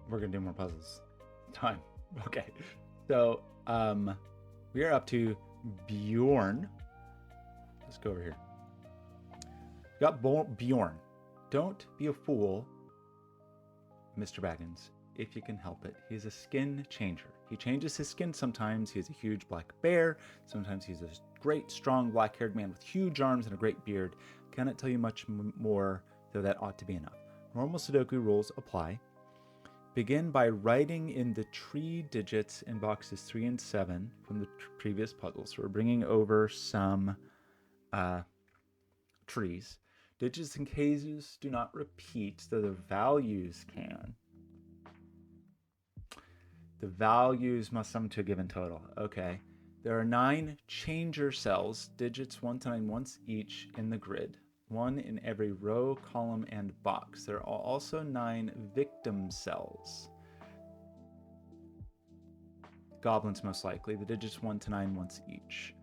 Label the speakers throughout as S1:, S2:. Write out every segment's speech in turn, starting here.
S1: we're gonna do more puzzles. Time. Okay. So we are up to Beorn. Let's go over here. We got Beorn. Don't be a fool, Mr. Baggins, if you can help it. He's a skin changer. He changes his skin sometimes. He's a huge black bear. Sometimes he's a great, strong, black-haired man with huge arms and a great beard. Cannot tell you much more, though that ought to be enough. Normal Sudoku rules apply. Begin by writing in the tree digits in boxes 3 and 7 from the previous puzzle. So we're bringing over some trees. Digits and cases do not repeat, though the values can. The values must sum to a given total. Okay. There are 9 changer cells, digits 1 to 9 once each in the grid. 1 in every row, column, and box. There are also 9 victim cells. Goblins, most likely. The digits 1 to 9 once each.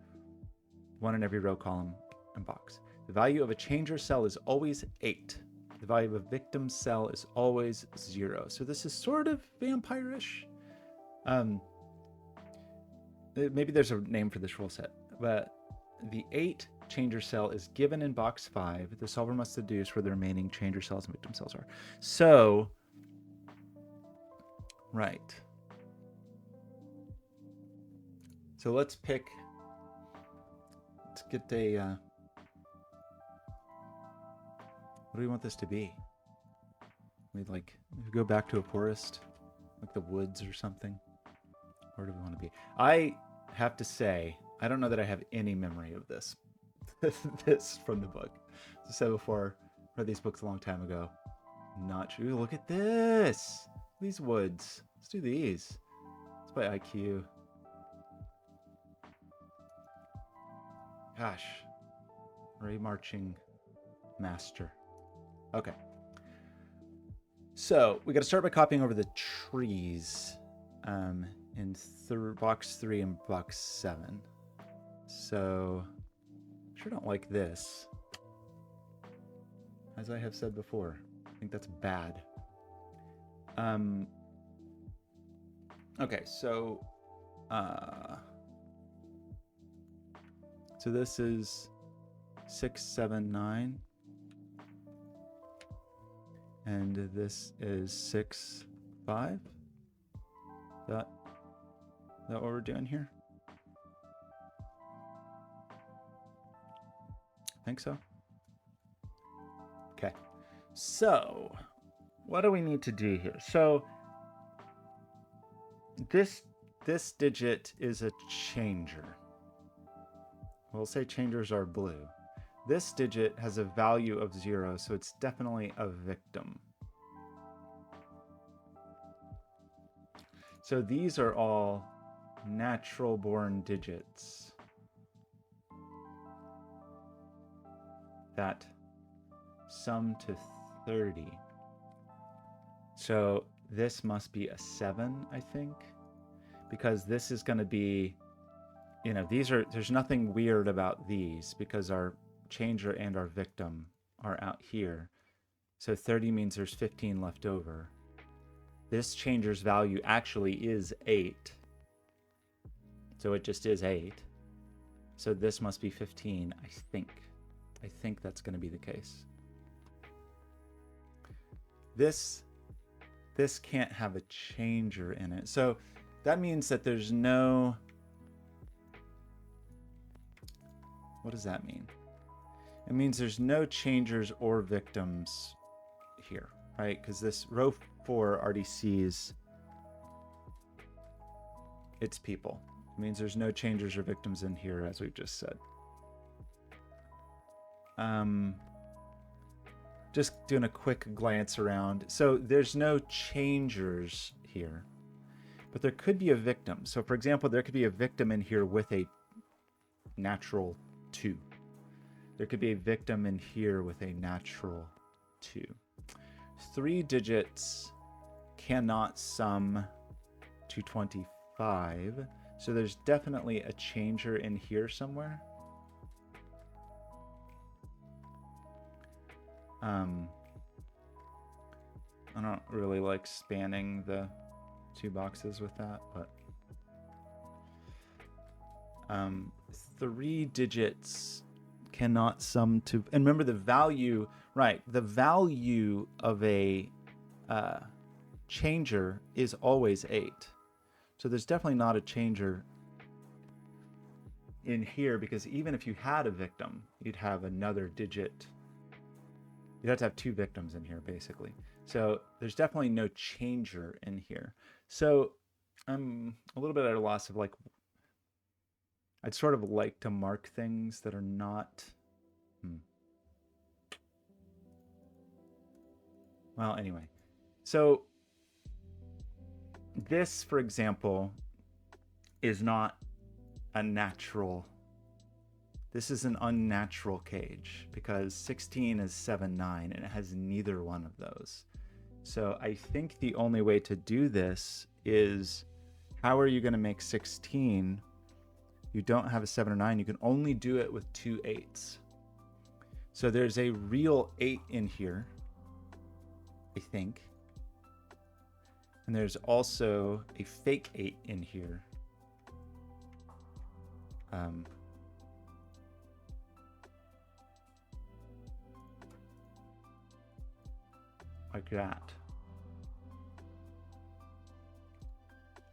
S1: 1 in every row, column, and box. The value of a changer cell is always 8. The value of a victim cell is always 0. So this is sort of vampire-ish. Maybe there's a name for this rule set, but the 8 changer cell is given in box 5. The solver must deduce where the remaining changer cells and victim cells are. So, right. So let's get a, what do we want this to be? We go back to a forest, like the woods or something. Where do we want to be? I have to say, I don't know that I have any memory of this. This from the book. As I said before, I read these books a long time ago. Not true. Look at this. These woods. Let's do these. It's by IQ. Gosh. Ray Marching Master. Okay. So we got to start by copying over the trees in box 3 and box 7. So I sure don't like this. As I have said before, I think that's bad. Okay, so this is 6, 7, 9. And this is 6, 5. Is that what we're doing here? I think so. Okay. So, what do we need to do here? So, this digit is a changer. We'll say changers are blue. This digit has a value of 0, so it's definitely a victim. So these are all natural born digits that sum to 30. So this must be a 7, I think, because this is going to be, there's nothing weird about these because our changer and our victim are out here. So 30 means there's 15 left over. This changer's value actually is 8. So it just is 8. So this must be 15, I think. I think that's going to be the case. This can't have a changer in it. So that means that there's no... What does that mean? It means there's no changers or victims here, right? Because this row 4 already sees its people. It means there's no changers or victims in here, as we've just said. Just doing a quick glance around. So there's no changers here, but there could be a victim. So for example, there could be a victim in here with a natural 2. There could be a victim in here with a natural 2. 3 digits cannot sum to 25. So there's definitely a changer in here somewhere. I don't really like spanning the 2 boxes with that, but 3 digits cannot sum to, and remember the value, right? The value of a changer is always 8. So there's definitely not a changer in here, because even if you had a victim, you'd have another digit. You'd have to have 2 victims in here, basically. So there's definitely no changer in here. So I'm a little bit at a loss of, like, I'd sort of like to mark things that are not... Well, anyway. So this, for example, is not a natural... This is an unnatural cage, because 16 is 7, 9, and it has neither one of those. So I think the only way to do this is, how are you going to make 16? You don't have a 7 or 9. You can only do it with 2 8s. So there's a real 8 in here, I think. And there's also a fake 8 in here. Like that.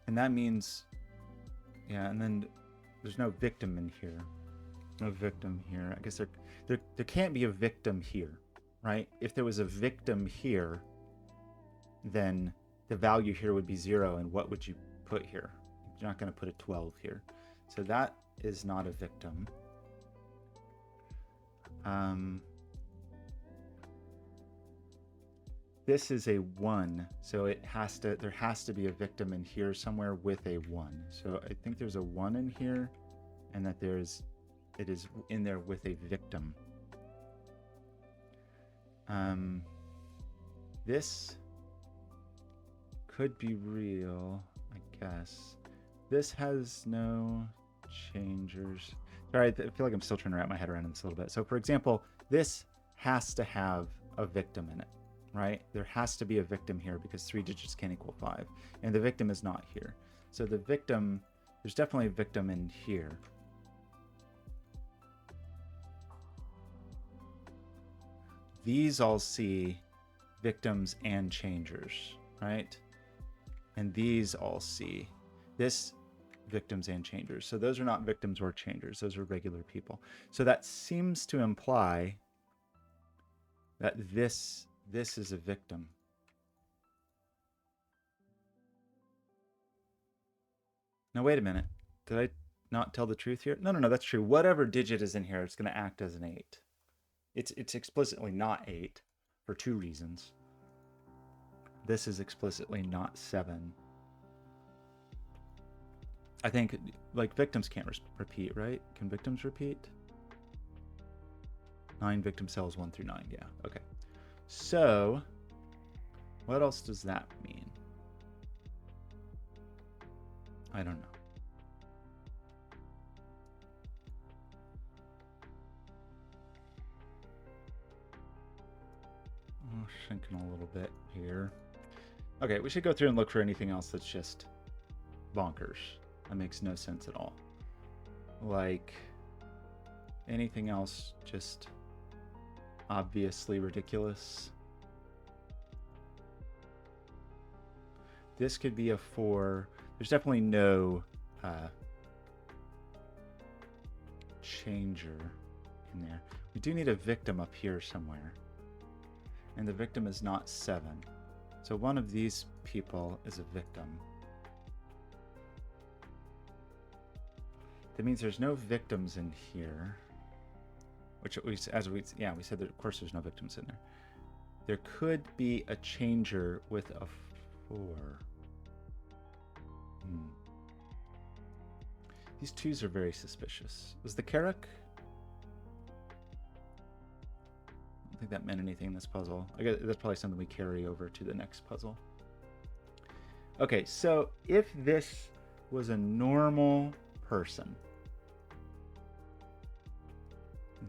S1: And that means, yeah, and then there's no victim in here. No victim here. I guess there can't be a victim here, right? If there was a victim here, then the value here would be 0, and what would you put here? You're not going to put a 12 here. So that is not a victim. This is a 1, so there has to be a victim in here somewhere with a 1. So I think there's a 1 in here, and that it is in there with a victim. This could be real, I guess. This has no changers. Sorry, I feel like I'm still trying to wrap my head around this a little bit. So for example, this has to have a victim in it, right? There has to be a victim here, because 3 digits can't equal 5. And the victim is not here. So the victim, there's definitely a victim in here. These all see victims and changers, right? And these all see this victims and changers. So those are not victims or changers. Those are regular people. So that seems to imply that this is a victim. Now, wait a minute. Did I not tell the truth here? No, that's true. Whatever digit is in here, it's going to act as an 8. It's explicitly not 8 for 2 reasons. This is explicitly not 7. I think, like, victims can't repeat, right? Can victims repeat? 9 victim cells, 1 through 9. Yeah, okay. So, what else does that mean? I don't know. Oh, shrinking a little bit here. Okay, we should go through and look for anything else that's just bonkers. That makes no sense at all. Like, anything else just obviously ridiculous. This could be a 4. There's definitely no changer in there. We do need a victim up here somewhere. And the victim is not 7. So one of these people is a victim. That means there's no victims in here. Which we said that of course there's no victims in there. There could be a changer with a 4. These 2s are very suspicious. Was the Carrick? I don't think that meant anything in this puzzle. I guess that's probably something we carry over to the next puzzle. Okay, so if this was a normal person,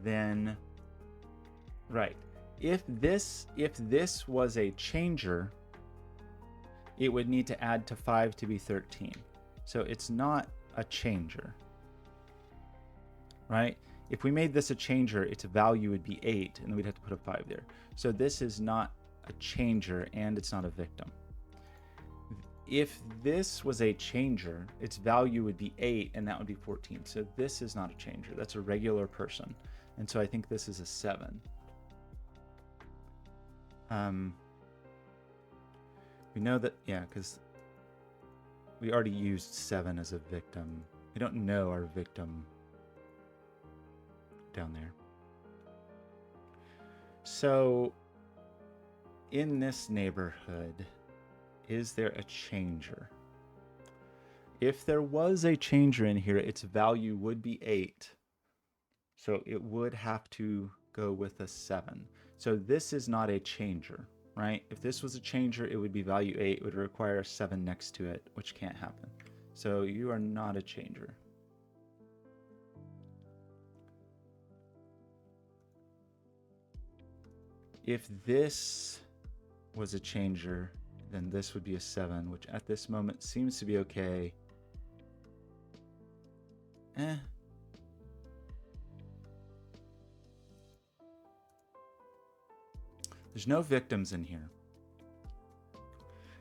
S1: then if this was a changer, it would need to add to 5 to be 13. So it's not a changer, right? If we made this a changer, its value would be 8, and then we'd have to put a 5 there. So this is not a changer, and it's not a victim. If this was a changer, its value would be 8, and that would be 14. So this is not a changer. That's a regular person. And so I think this is a 7. We know that, yeah, because we already used 7 as a victim. We don't know our victim down there. So in this neighborhood, is there a changer? If there was a changer in here, its value would be 8. So it would have to go with a 7. So this is not a changer, right? If this was a changer, it would be value 8. It would require a 7 next to it, which can't happen. So you are not a changer. If this was a changer, then this would be a 7, which at this moment seems to be okay. There's no victims in here.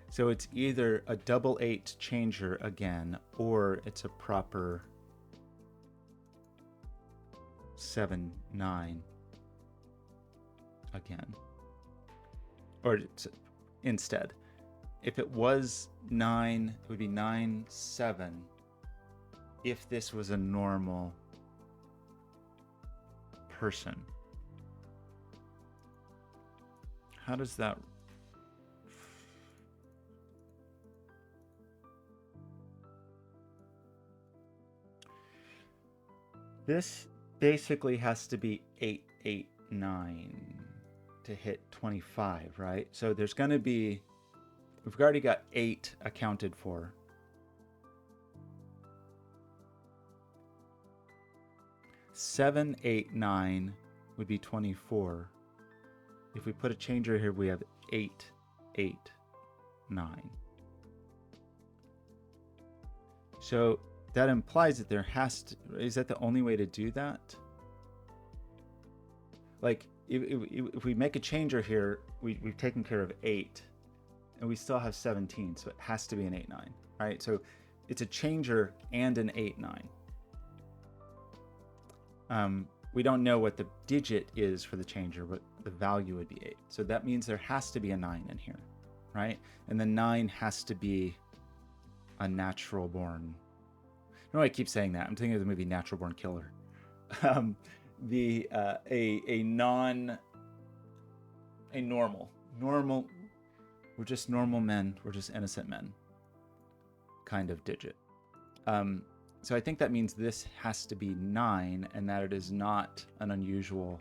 S1: So it's either a double 8 changer again, or it's a proper 7, 9 again. Or it's, instead, if it was 9, it would be 9, 7 if this was a normal person. How does that... This basically has to be 8, 8, 9 to hit 25, right? So there's going to be... We've already got 8 accounted for. Seven, 8, 9 would be 24. If we put a changer here, we have 8, 8, 9. So that implies that there has to... Is that the only way to do that? Like, if we make a changer here, we've taken care of 8. And we still have 17, so it has to be an 8, 9, right? So it's a changer and an 8, 9. We don't know what the digit is for the changer, but the value would be 8. So that means there has to be a 9 in here, right? And the 9 has to be a natural born. No, I keep saying that. I'm thinking of the movie Natural Born Killer. A normal. We're just normal men. We're just innocent men. Kind of digit. So I think that means this has to be 9 and that it is not an unusual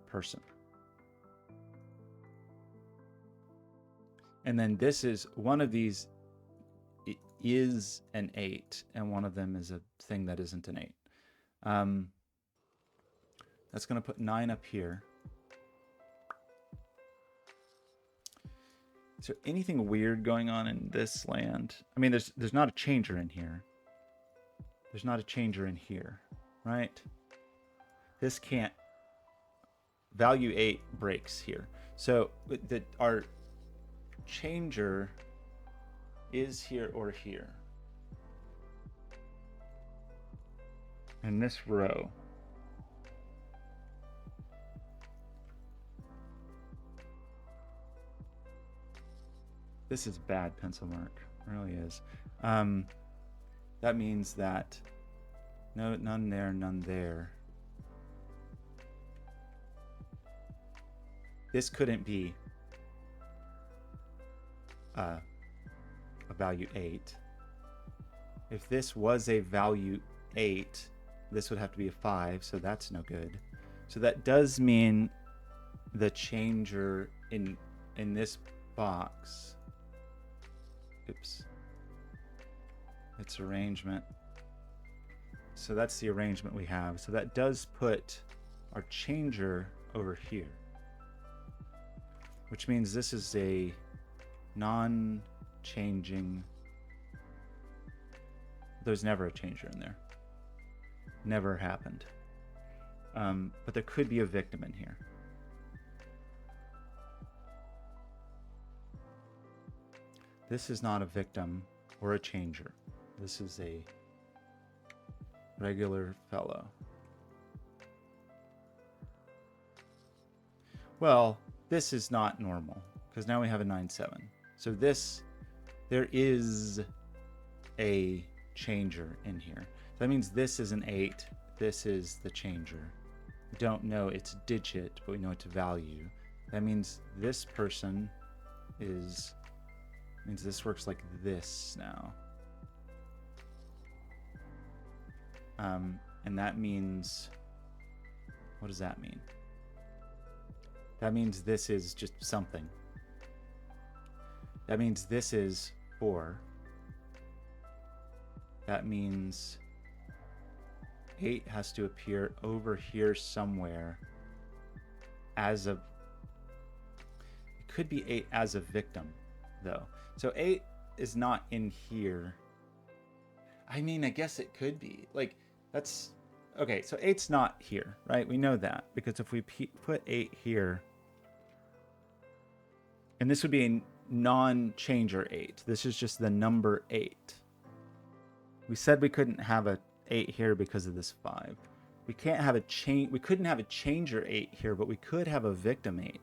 S1: person. And then this is one of these is an 8 and one of them is a thing that isn't an 8. That's going to put 9 up here. Is there anything weird going on in this land? I mean, there's not a changer in here. There's not a changer in here, right? This can't... Value 8 breaks here. So our changer is here or here. In this row. This is bad pencil mark. It really is. That means that no, none there, none there. This couldn't be a value 8. If this was a value 8, this would have to be a 5, so that's no good. So that does mean the changer in this box... Oops. It's arrangement. So that's the arrangement we have. So that does put our changer over here. Which means this is a non changing. There's never a changer in there. Never happened. But there could be a victim in here. This is not a victim or a changer. This is a regular fellow. Well, this is not normal because now we have a 9-7. So there is a changer in here. That means this is an 8. This is the changer. We don't know its digit, but we know its value. That means this person means this works like this now. And that means, what does that mean? That means this is just something. That means this is 4. That means 8 has to appear over here somewhere as a, it could be 8 as a victim though. So 8 is not in here. I mean, I guess it could be. Like, that's... Okay, so 8's not here, right? We know that. Because if we put 8 here... And this would be a non-changer 8. This is just the number 8. We said we couldn't have a 8 here because of this 5. We can't have a we couldn't have a changer 8 here, but we could have a victim 8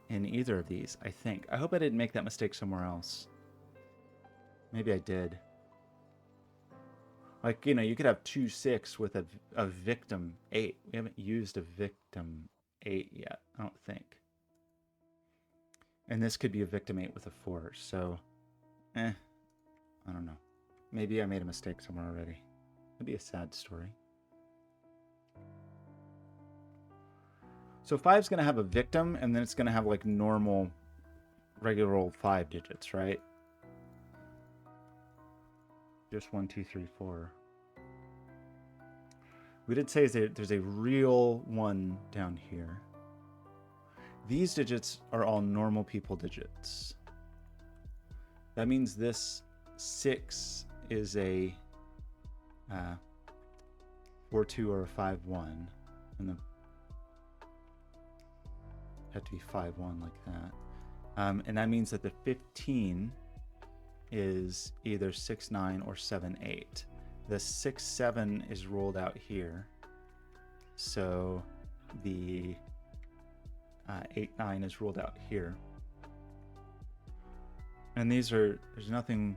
S1: in either of these, I think. I hope I didn't make that mistake somewhere else. Maybe I did. Like, you know, you could have 2-6 with a victim 8. We haven't used a victim 8 yet, I don't think. And this could be a victim 8 with a 4, so, I don't know. Maybe I made a mistake somewhere already. It'd be a sad story. So 5's going to have a victim, and then it's going to have like normal, regular old 5 digits, right? Just 1, 2, 3, 4. We did say there's a real 1 down here. These digits are all normal people digits. That means this 6 is a 4-2 or a 5-1, and the had to be 5-1 like that. And that means that the 15 is either 6-9 or 7-8. The 6-7 is rolled out here, so the 8-9 is ruled out here. And there's nothing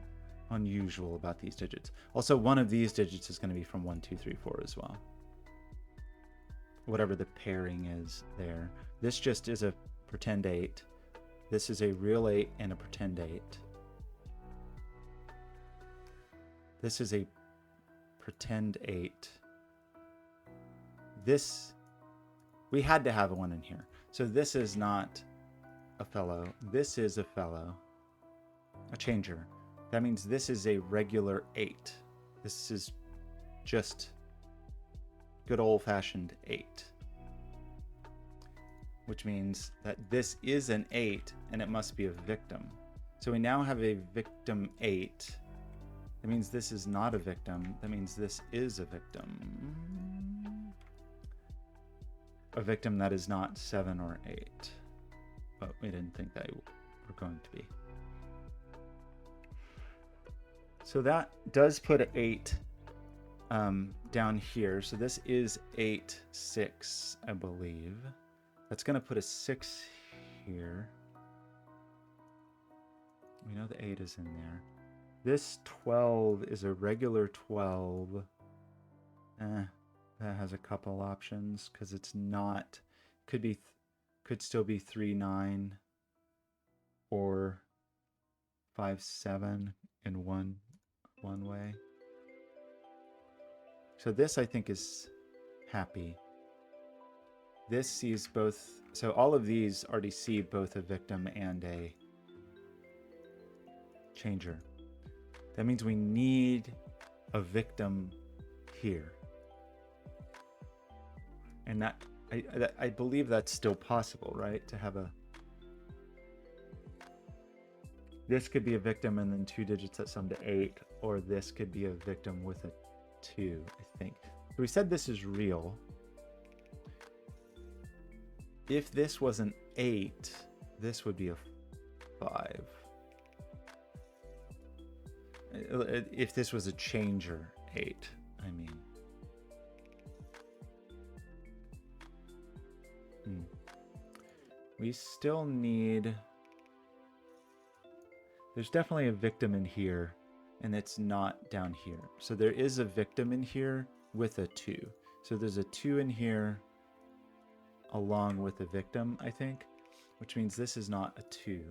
S1: unusual about these digits. Also, one of these digits is going to be from 1, 2, 3, 4 as well. Whatever the pairing is there. This just is a pretend 8. This is a real 8 and a pretend 8. This is a pretend 8. This, we had to have a 1 in here. So this is not a fellow. This is a fellow. A changer. That means this is a regular 8. This is just good old-fashioned 8. Which means that this is an 8 and it must be a victim. So we now have a victim 8. That means this is not a victim. That means this is a victim. A victim that is not 7 or 8. But we didn't think they were going to be. So that does put an 8 down here. So this is 8, 6, I believe. That's going to put a 6 here. We know the 8 is in there. This 12 is a regular 12. That has a couple options because it's not, could still be 3, 9 or 5, 7 in one way. So this I think is happy. This sees both, so all of these already see both a victim and a changer. That means we need a victim here. And that I believe that's still possible, right? To have a... This could be a victim and then 2 digits that sum to 8, or this could be a victim with a 2, I think. So we said this is real. If this was an 8, this would be a 5. If this was a changer 8, I mean. We still need... There's definitely a victim in here, and it's not down here. So there is a victim in here with a 2. So there's a 2 in here along with a victim, I think, which means this is not a 2.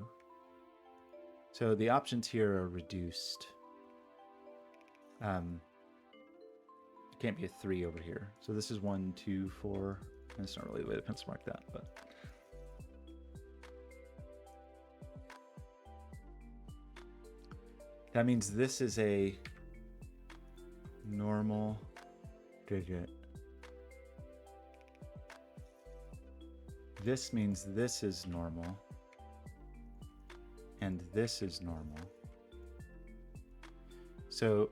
S1: So the options here are reduced. It can't be a 3 over here. So this is 1, 2, 4. And it's not really the way to pencil mark that, but... That means this is a normal digit. This means this is normal. And this is normal. So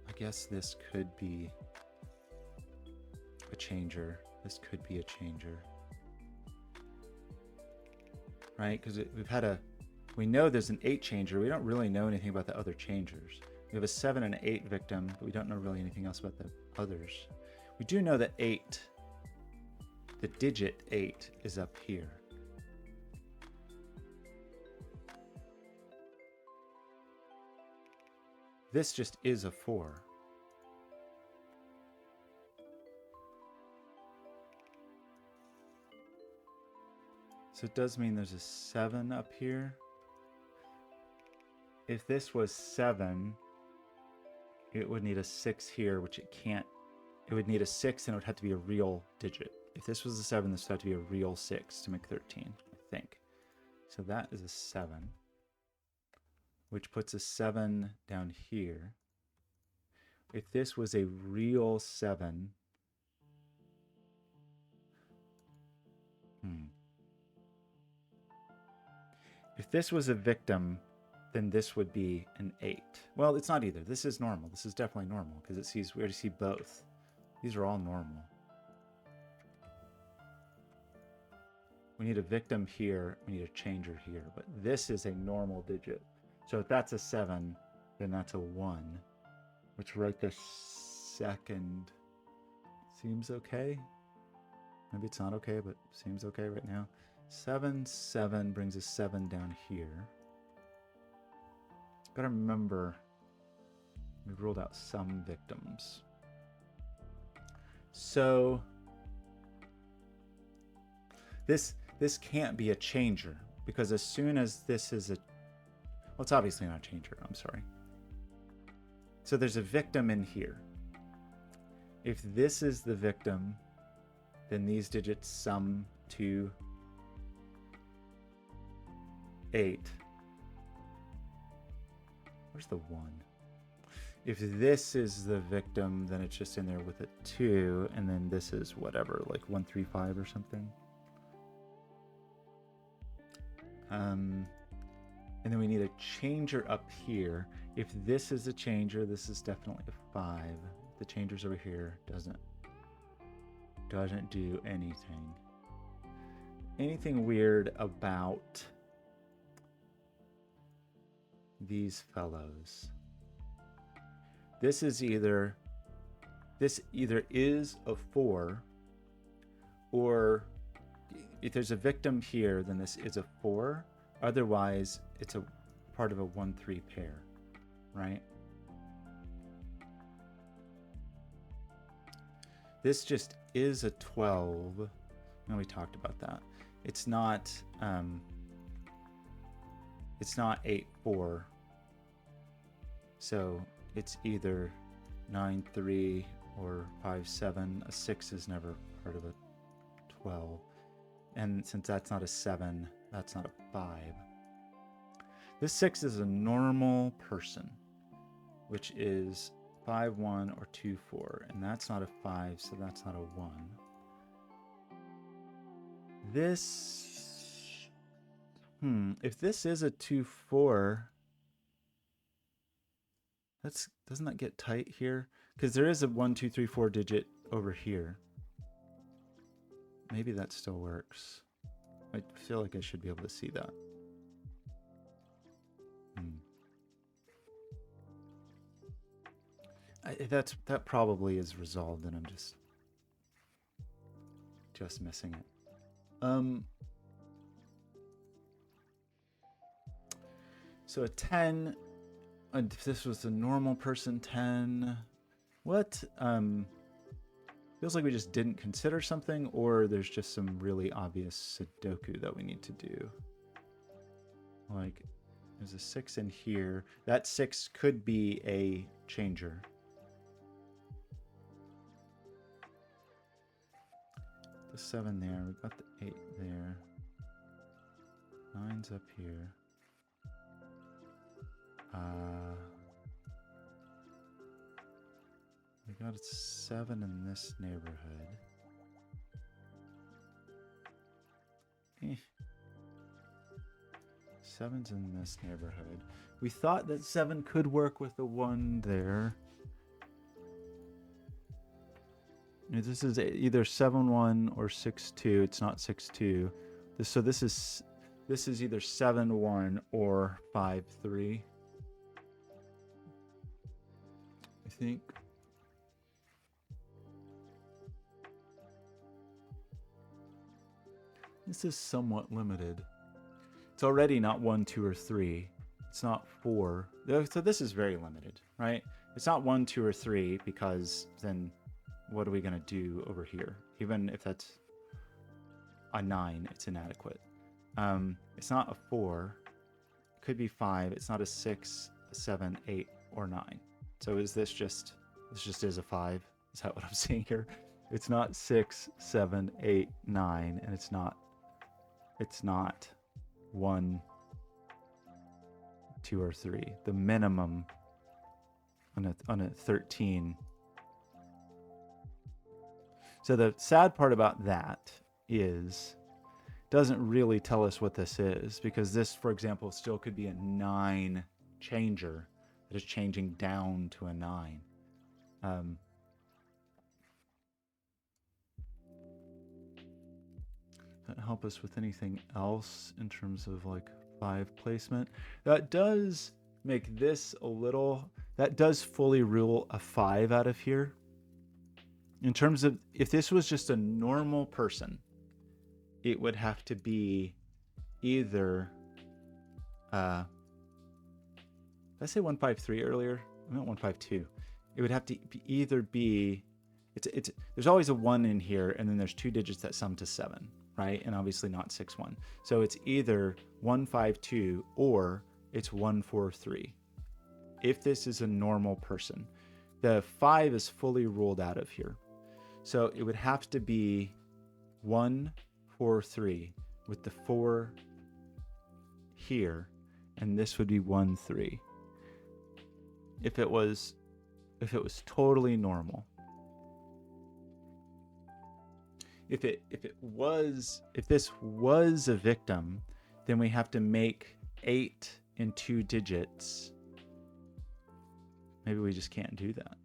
S1: I guess this could be a changer. This could be a changer. Right? Because we've had a... We know there's an 8 changer. We don't really know anything about the other changers. We have a 7 and an 8 victim, but we don't know really anything else about the others. We do know that 8, the digit 8, is up here. This just is a 4. So it does mean there's a 7 up here. If this was 7, it would need a 6 here, which it can't. It would need a 6, and it would have to be a real digit. If this was a 7, this would have to be a real 6 to make 13, I think. So that is a 7, which puts a 7 down here. If this was a real 7, if this was a victim, then this would be an 8. Well, it's not either. This is normal. This is definitely normal because it sees, we already see both. These are all normal. We need a victim here. We need a changer here. But this is a normal digit. So if that's a 7, then that's a 1, which right this second seems okay. Maybe it's not okay, but seems okay right now. 7, 7 brings a 7 down here. Gotta remember, we ruled out some victims. So this can't be a changer because as soon as this is a, well, it's obviously not a changer. I'm sorry. So there's a victim in here. If this is the victim, then these digits sum to 8. Where's the 1? If this is the victim, then it's just in there with a 2, and then this is whatever, like 1, 3, 5 or something. And then we need a changer up here. If this is a changer, this is definitely a 5. The changer's over here. Doesn't do anything. Anything weird about these fellows? This either is a 4, or if there's a victim here, then this is a 4. Otherwise, it's a part of a 1-3 pair, right? This just is a 12. And we talked about that. It's not 8-4. So it's either 9-3 or 5-7. A 6 is never part of a 12. And since that's not a 7, that's not a 5. This 6 is a normal person, which is 5-1 or 2-4, and that's not a 5, so that's not a 1. If this is a 2-4, doesn't that get tight here? Because there is a 1, 2, 3, 4 digit over here. Maybe that still works. I feel like I should be able to see that. That probably is resolved, and I'm just missing it. So a 10. If this was a normal person, 10. What? Feels like we just didn't consider something, or there's just some really obvious Sudoku that we need to do. Like, there's a 6 in here. That 6 could be a changer. The 7 there. We've got the 8 there. 9's up here. We got a 7 in this neighborhood. 7's in this neighborhood. We thought that 7 could work with the 1 there. This is either 7-1 or 6-2. It's not 6-2. So this is either 7-1 or 5-3. I think. This is somewhat limited. It's already not 1, 2, or 3. It's not 4. So this is very limited, right? It's not 1, 2, or 3, because then what are we going to do over here? Even if that's a 9, it's inadequate. It's not a 4. It could be 5. It's not a 6, a 7, 8, or 9. So is this just is a 5? Is that what I'm seeing here? It's not 6, 7, 8, 9, and it's not 1, 2, or 3. The minimum on a 13. So the sad part about that is it doesn't really tell us what this is, because this, for example, still could be a 9 changer that is changing down to a 9. That help us with anything else in terms of like 5 placement? That does make this a little. That does fully rule a 5 out of here. In terms of, if this was just a normal person, it would have to be either. Did I say 153 earlier? I meant 152. It would have to either be. It's there's always a 1 in here, and then there's 2 digits that sum to 7, right? And obviously not 6-1. So it's either 152 or it's 143. If this is a normal person, the 5 is fully ruled out of here. So it would have to be 143 with the 4 here, and this would be 13. If it was totally normal. If this was a victim, then we have to make 8 in 2 digits. Maybe we just can't do that.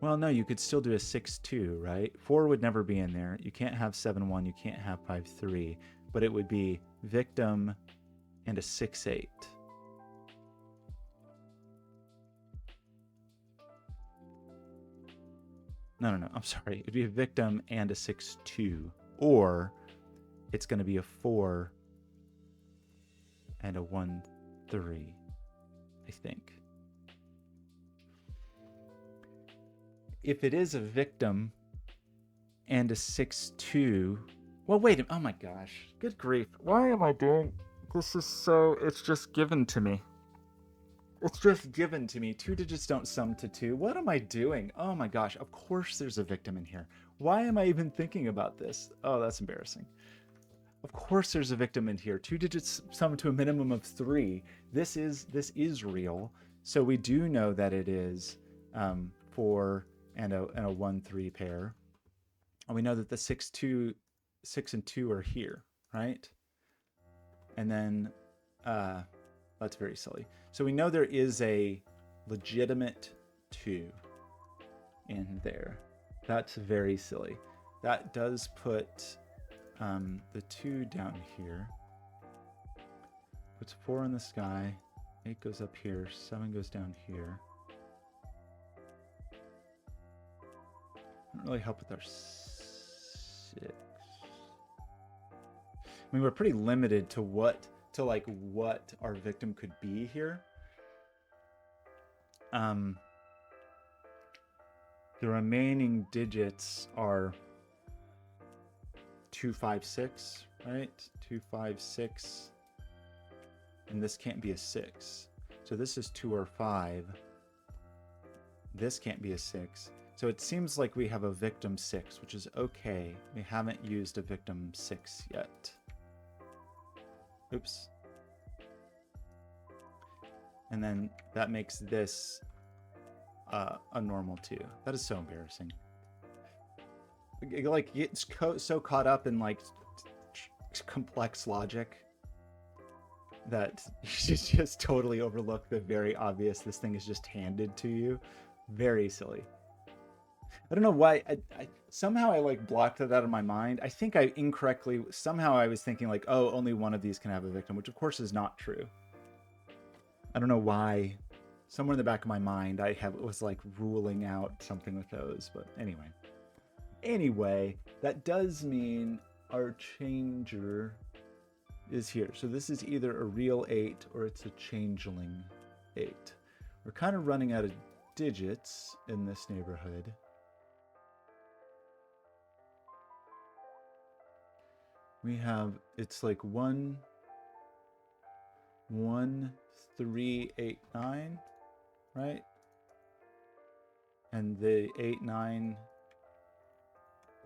S1: Well, no, you could still do a 6-2, right? 4 would never be in there. You can't have 7-1. You can't have 5-3. But it would be victim and a 6-8. No. I'm sorry. It'd be a victim and a 6-2. Or it's going to be a 4 and a 1-3, I think. If it is a victim and a 6-2, well, wait. Oh my gosh. Good grief. Why am I doing this? It's just given to me. It's just given to me. 2 digits don't sum to 2. What am I doing? Oh my gosh. Of course there's a victim in here. Why am I even thinking about this? Oh, that's embarrassing. Of course there's a victim in here. 2 digits sum to a minimum of 3. This is real. So we do know that it is 4 and a 1-3 pair. And we know that the 6 and 2 are here, right? And then that's very silly. So we know there is a legitimate 2 in there. That's very silly. That does put the 2 down here. Puts 4 in the sky. 8 goes up here. 7 goes down here. Doesn't really help with our 6. I mean, we're pretty limited to what our victim could be here. The remaining digits are 2, 5, 6, right? 2, 5, 6. And this can't be a 6. So this is 2 or 5. This can't be a 6. So it seems like we have a victim 6, which is okay. We haven't used a victim 6 yet. Oops. And then that makes this a normal 2. That is so embarrassing. Like, it's so caught up in like complex logic that you just totally overlook the very obvious. This thing is just handed to you. Very silly. I don't know why. Somehow I like blocked that out of my mind. I think I incorrectly, somehow I was thinking like, oh, only one of these can have a victim, which of course is not true. I don't know why. Somewhere in the back of my mind, was like ruling out something with those. But anyway, that does mean our changer is here. So this is either a real 8 or it's a changeling 8. We're kind of running out of digits in this neighborhood. We have, it's like 1, 3, 8, 9, right? And the 8, 9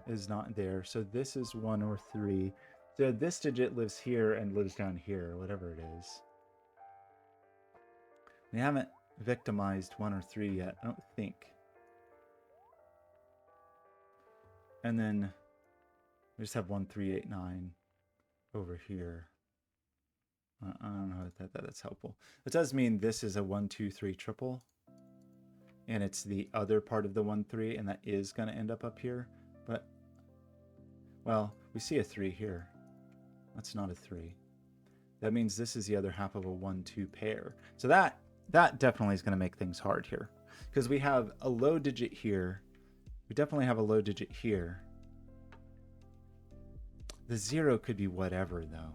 S1: is not there. So this is 1 or 3. So this digit lives here and lives down here, whatever it is. We haven't victimized 1 or 3 yet, I don't think. And then we just have 1, 3, 8, 9 over here. I don't know if that's helpful. It does mean this is a 1, 2, 3 triple. And it's the other part of the 1, 3, and that is going to end up here. But, well, we see a 3 here. That's not a 3. That means this is the other half of a 1, 2 pair. So that definitely is going to make things hard here. Because we have a low digit here. We definitely have a low digit here. The 0 could be whatever, though.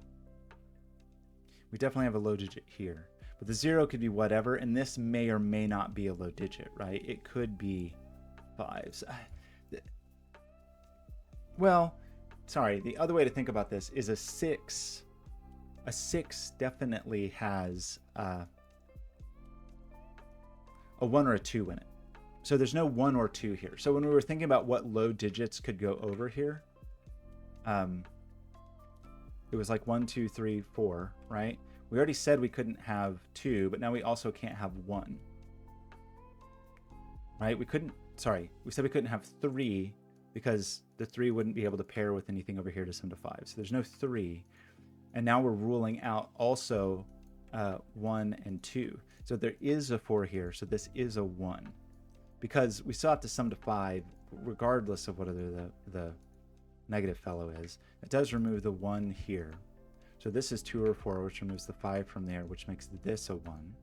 S1: We definitely have a low digit here. But the 0 could be whatever, and this may or may not be a low digit, right? It could be 5s. Well, sorry, the other way to think about this is a 6. A 6 definitely has a 1 or a 2 in it. So there's no 1 or 2 here. So when we were thinking about what low digits could go over here, it was like 1, 2, 3, 4, right? We already said we couldn't have 2, but now we also can't have 1. Right? We said we couldn't have 3 because the 3 wouldn't be able to pair with anything over here to sum to 5. So there's no 3. And now we're ruling out also 1 and 2. So there is a 4 here, so this is a 1. Because we still have to sum to 5, regardless of whether the negative fellow is. It does remove the 1 here. So this is 2 or 4, which removes the 5 from there, which makes this a 1.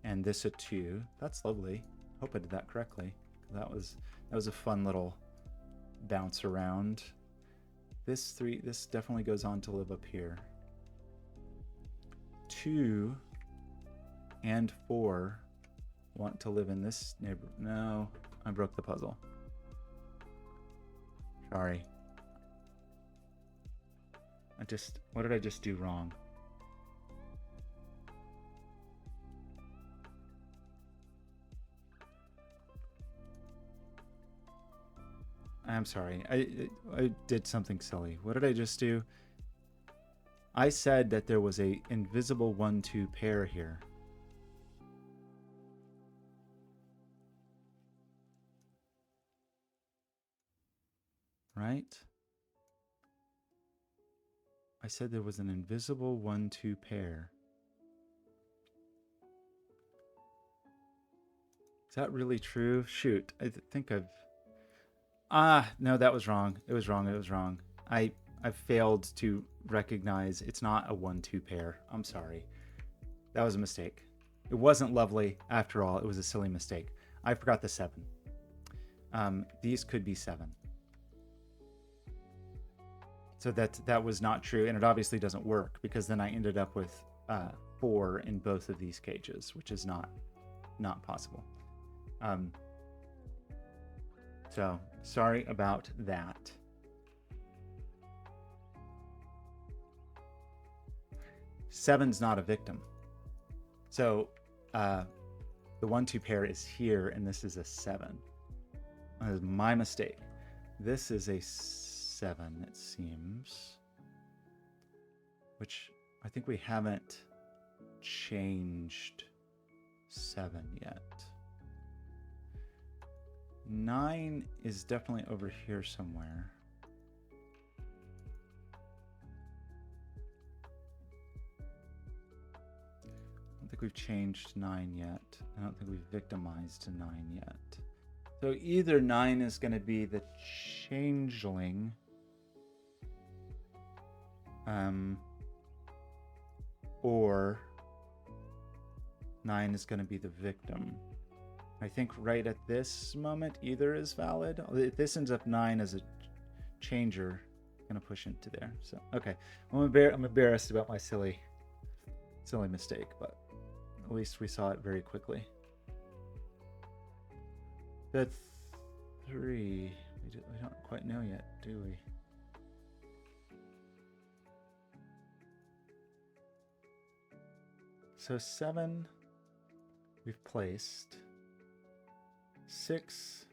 S1: And this a 2. That's lovely. Hope I did that correctly. That was a fun little bounce around. This definitely goes on to live up here. 2 and 4 want to live in this neighborhood. No, I broke the puzzle. Sorry. What did I just do wrong? I'm sorry. I did something silly. What did I just do? I said that there was a invisible 1-2 pair here. Right? I said there was an invisible 1-2 pair. Is that really true? Shoot, I think I've... no, that was wrong. It was wrong. It was wrong. I failed to recognize it's not a 1-2 pair. I'm sorry. That was a mistake. It wasn't lovely after all. It was a silly mistake. I forgot the 7. These could be 7. So that was not true, and it obviously doesn't work because then I ended up with 4 in both of these cages, which is not possible. So sorry about that. Seven's not a victim. So the 1-2 pair is here, and this is a 7. That is my mistake. This is a 7, it seems. Which I think we haven't changed 7 yet. 9 is definitely over here somewhere. I don't think we've changed 9 yet. I don't think we've victimized 9 yet. So either 9 is going to be the changeling, or 9 is going to be the victim. I think right at this moment, either is valid. If this ends up 9 as a changer, I'm going to push into there. So, okay. I'm embarrassed about my silly mistake, but at least we saw it very quickly. The 3, we don't quite know yet, do we? So 7 we've placed. 6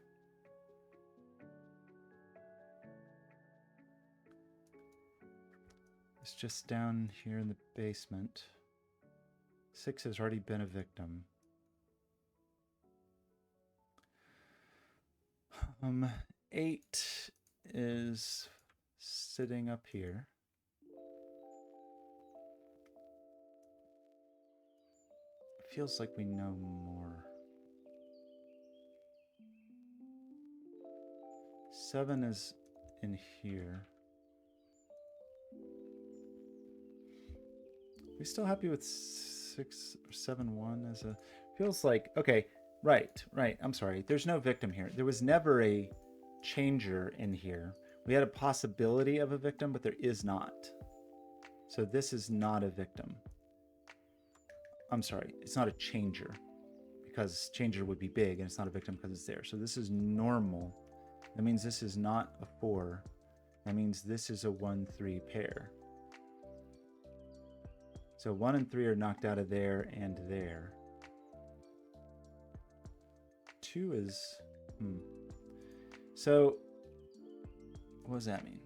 S1: is just down here in the basement. 6 has already been a victim. 8 is sitting up here. Feels like we know more. 7 is in here. We still happy with 6 or 7 1 as a... Feels like... Okay, right. I'm sorry. There's no victim here. There was never a changer in here. We had a possibility of a victim, but there is not. So this is not a victim. I'm sorry. It's not a changer, because changer would be big, and it's not a victim because it's there. So this is normal. That means this is not a 4. That means this is a 1-3 pair. So 1 and 3 are knocked out of there and there. 2 is... So what does that mean?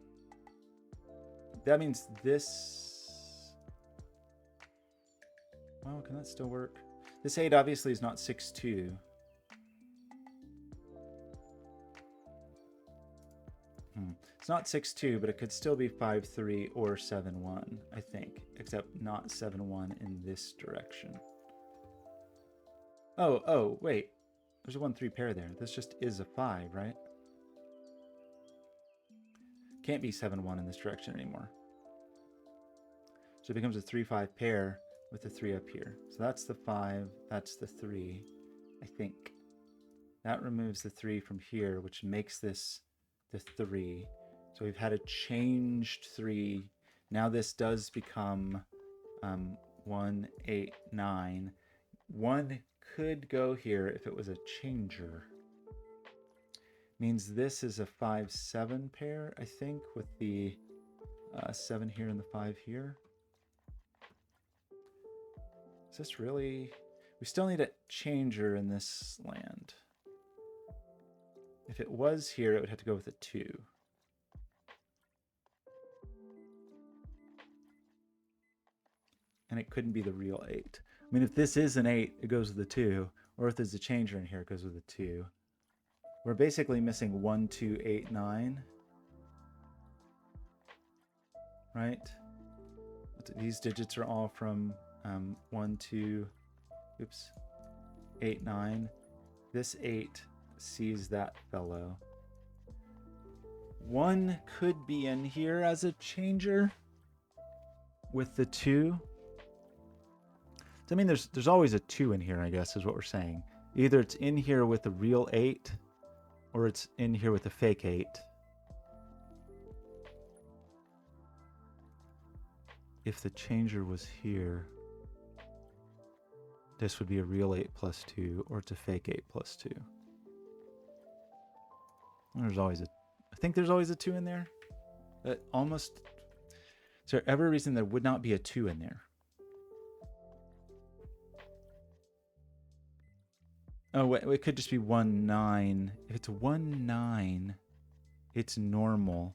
S1: That means this... Well, can that still work? This 8 obviously is not 6-2. It's not 6-2, but it could still be 5-3 or 7-1, I think, except not 7-1 in this direction. Oh, wait. There's a 1-3 pair there. This just is a 5, right? Can't be 7-1 in this direction anymore. So it becomes a 3-5 pair with the 3 up here. So that's the 5, that's the 3, I think. That removes the 3 from here, which makes this the 3. So we've had a changed 3. Now this does become 1, 8, 9. 1 could go here if it was a changer. Means this is a 5-7 pair, I think, with the 7 here and the 5 here. Is this really... We still need a changer in this land. If it was here, it would have to go with a 2. And it couldn't be the real 8. I mean, if this is an 8, it goes with the 2. Or if there's a changer in here, it goes with a 2. We're basically missing 1, 2, 8, 9. Right? these digits are all from 1, 2, 8, 9. This 8 sees that fellow. 1 could be in here as a changer with the 2. So, I mean, there's always a 2 in here, I guess, is what we're saying. Either it's in here with a real 8, or it's in here with a fake 8. If the changer was here, this would be a real 8 plus 2, or it's a fake 8 plus 2. There's always I think there's always a 2 in there. Is there ever a reason there would not be a 2 in there? Oh, wait, it could just be 1, 9. If it's 1, 9, it's normal.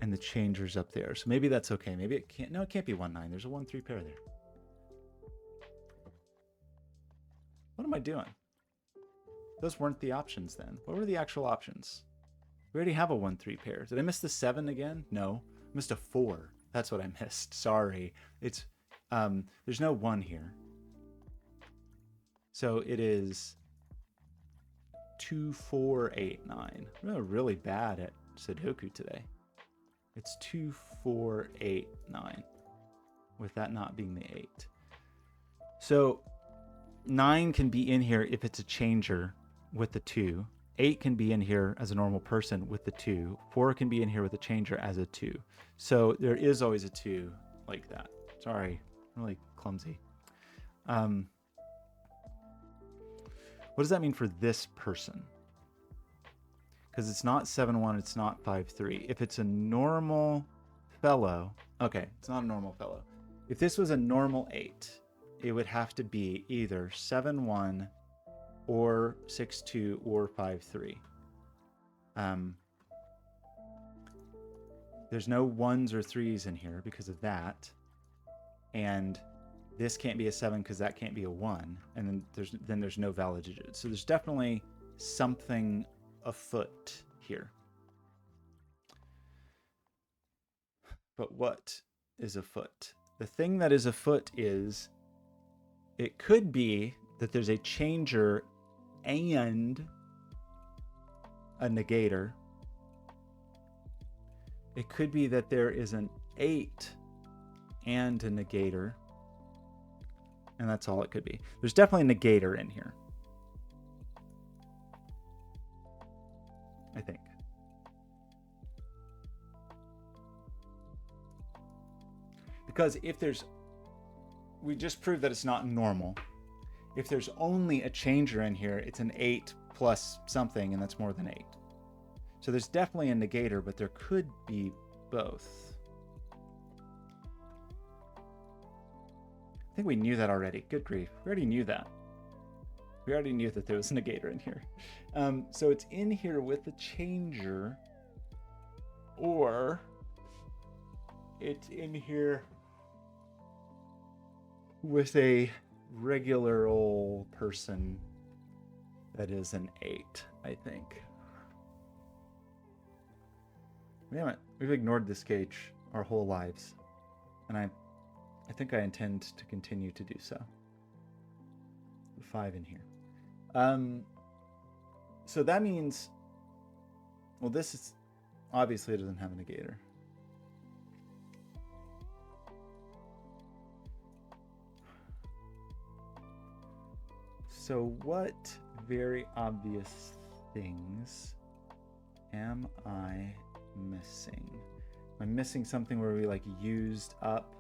S1: And the changer's up there. So maybe that's okay. Maybe it can't. No, it can't be 1, 9. There's a 1, 3 pair there. What am I doing? Those weren't the options then. What were the actual options? We already have a 1, 3 pair. Did I miss the 7 again? No. I missed a 4. That's what I missed. Sorry. It's there's no 1 here. So it is 2, 4, 8, 9. We're really bad at Sudoku today. It's 2, 4, 8, 9. With that not being the 8. So 9 can be in here if it's a changer with the 2. 8 can be in here as a normal person with the 2. 4 can be in here with a changer as a 2. So there is always a 2 like that. Sorry, really clumsy. What does that mean for this person? Because it's not 7-1, it's not 5-3. If it's a normal fellow, okay, it's not a normal fellow. If this was a normal 8, it would have to be either 7-1 or 6-2 or 5-3. There's no 1s or 3s in here because of that. And this can't be a 7 because that can't be a 1. And then there's no valid digit. So there's definitely something afoot here. But what is afoot? The thing that is afoot is it could be that there's a changer and a negator. It could be that there is an 8 and a negator. And that's all it could be. There's definitely a negator in here, I think. Because if we just proved that it's not normal. If there's only a changer in here, it's an 8 plus something, and that's more than 8. So there's definitely a negator, but there could be both. I think we knew that already. Good grief. We already knew that. We already knew that there was a negator in here. So it's in here with the changer, or it's in here with a regular old person that is an 8, I think. We've ignored this gauge our whole lives. And I think I intend to continue to do so. 5 in here. So that means, well, this is, obviously it doesn't have a negator. So what very obvious things am I missing? I'm missing something where we like used up.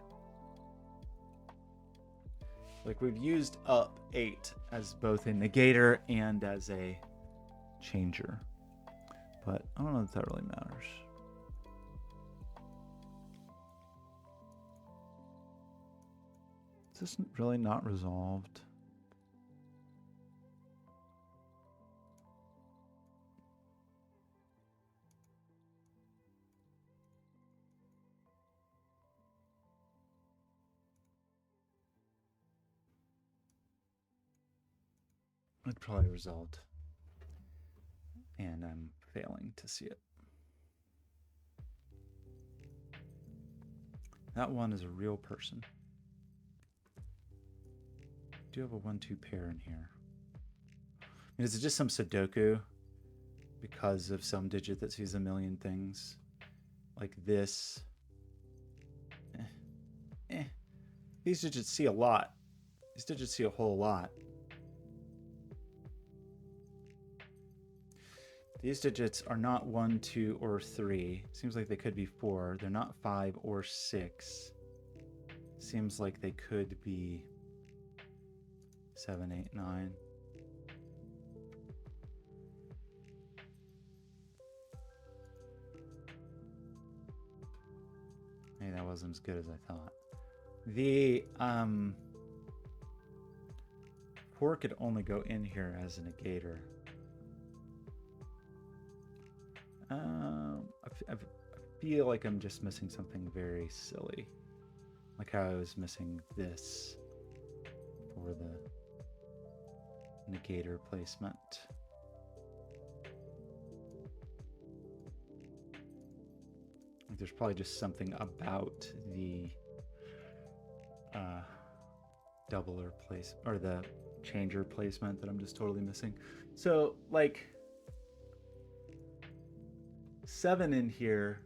S1: Like we've used up 8 as both a negator and as a changer. But I don't know if that really matters. Is this really not resolved? It probably resolved, and I'm failing to see it. That one is a real person. Do have a 1-2 pair in here. I mean, is it just some Sudoku because of some digit that sees a million things? Like this. These digits see a lot. These digits see a whole lot. These digits are not 1, 2, or 3. Seems like they could be 4. They're not 5 or 6. Seems like they could be 7, 8, 9. Hey, that wasn't as good as I thought. The 4 could only go in here as a negator. I feel like I'm just missing something very silly. Like how I was missing this for the negator placement. There's probably just something about the doubler place or the changer placement that I'm just totally missing. So like 7 in here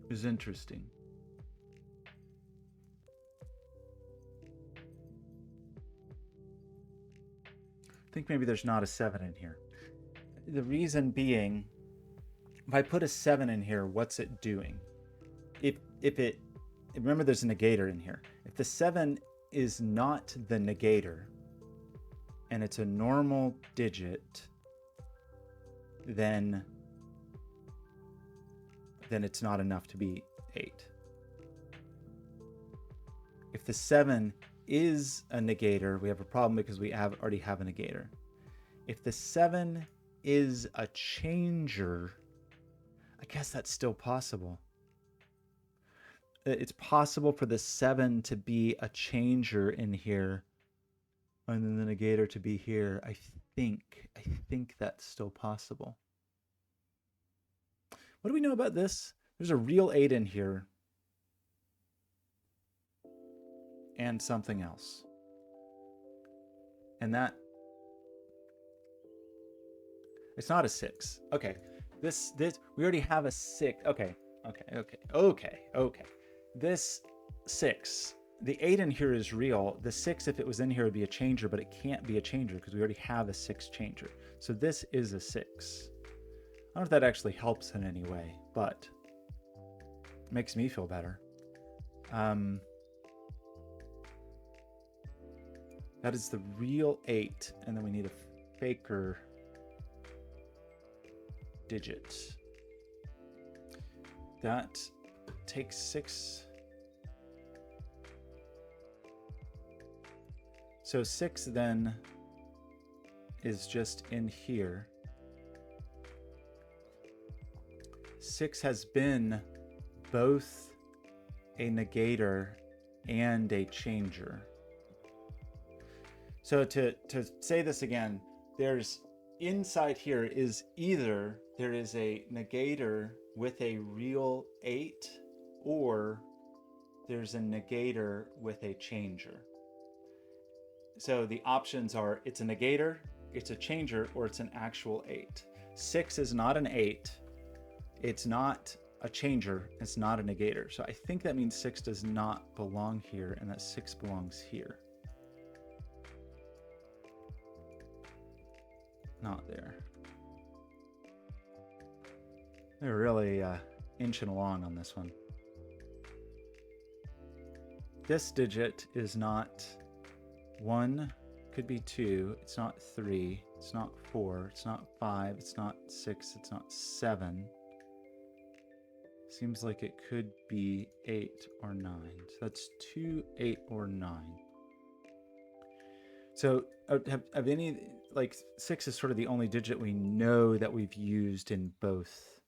S1: is interesting. I think maybe there's not a 7 in here. The reason being, if I put a 7 in here, what's it doing? If it, remember there's a negator in here. If the 7 is not the negator and it's a normal digit, then it's not enough to be 8. If the 7 is a negator, we have a problem because we already have a negator. If the 7 is a changer, I guess that's still possible. It's possible for the 7 to be a changer in here and then the negator to be here. I think that's still possible. What do we know about this? There's a real 8 in here and something else. And that, it's not a 6. Okay. This we already have a 6. Okay. This 6, the 8 in here is real. The 6, if it was in here, would be a changer, but it can't be a changer because we already have a 6 changer. So this is a 6. I don't know if that actually helps in any way, but it makes me feel better. That is the real 8, and then we need a faker digit. That takes 6. So 6 then is just in here. 6 has been both a negator and a changer. So to say this again, there's inside here is either there is a negator with a real 8 or there's a negator with a changer. So the options are it's a negator, it's a changer, or it's an actual 8. 6 is not an 8. It's not a changer. It's not a negator. So I think that means 6 does not belong here and that 6 belongs here. Not there. They're really inching along on this one. This digit is not 1, could be 2, it's not 3, it's not 4, it's not 5, it's not 6, it's not 7. Seems like it could be 8 or 9. So that's 2, 8, or 9. So have any, like 6 is sort of the only digit we know that we've used in both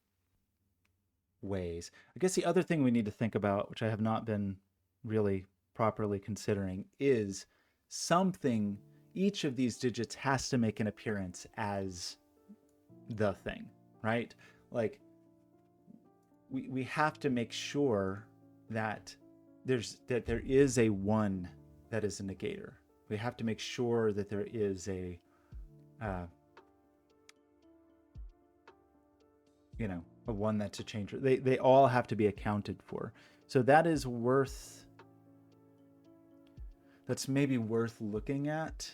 S1: ways. I guess the other thing we need to think about, which I have not been really properly considering, is something, each of these digits has to make an appearance as the thing, right? Like we have to make sure that there is a 1 that is a negator. We have to make sure that there is a a 1 that's a changer. They all have to be accounted for. So that is that's maybe worth looking at.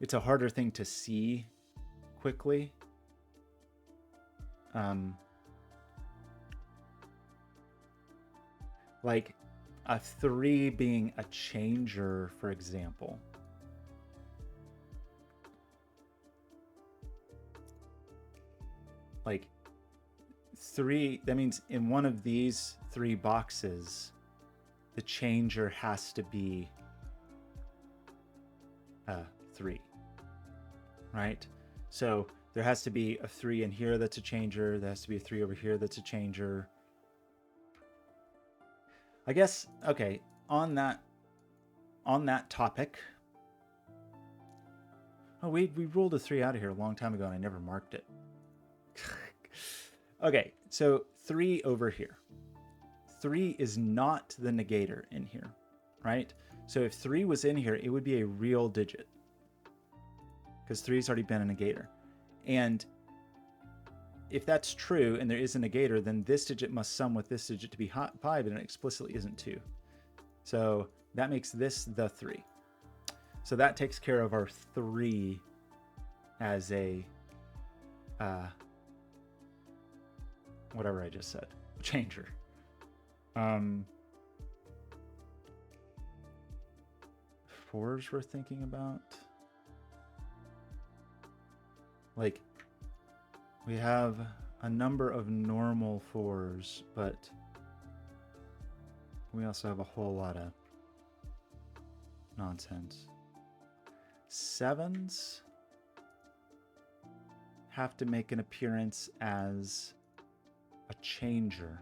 S1: It's a harder thing to see quickly. Like a 3 being a changer, for example. Like 3, that means in one of these 3 boxes, the changer has to be 3, right? So there has to be a 3 in here that's a changer. There has to be a 3 over here that's a changer. I guess, okay, on that topic. Oh, we ruled a 3 out of here a long time ago and I never marked it. Okay, so 3 over here. 3 is not the negator in here, right? So if 3 was in here, it would be a real digit because 3's already been a negator. And if that's true and there is a negator, then this digit must sum with this digit to be 5, and it explicitly isn't 2. So that makes this the 3. So that takes care of our 3 as a whatever I just said, changer. Fours we're thinking about. Like, we have a number of normal 4s, but we also have a whole lot of nonsense. 7s have to make an appearance as a changer.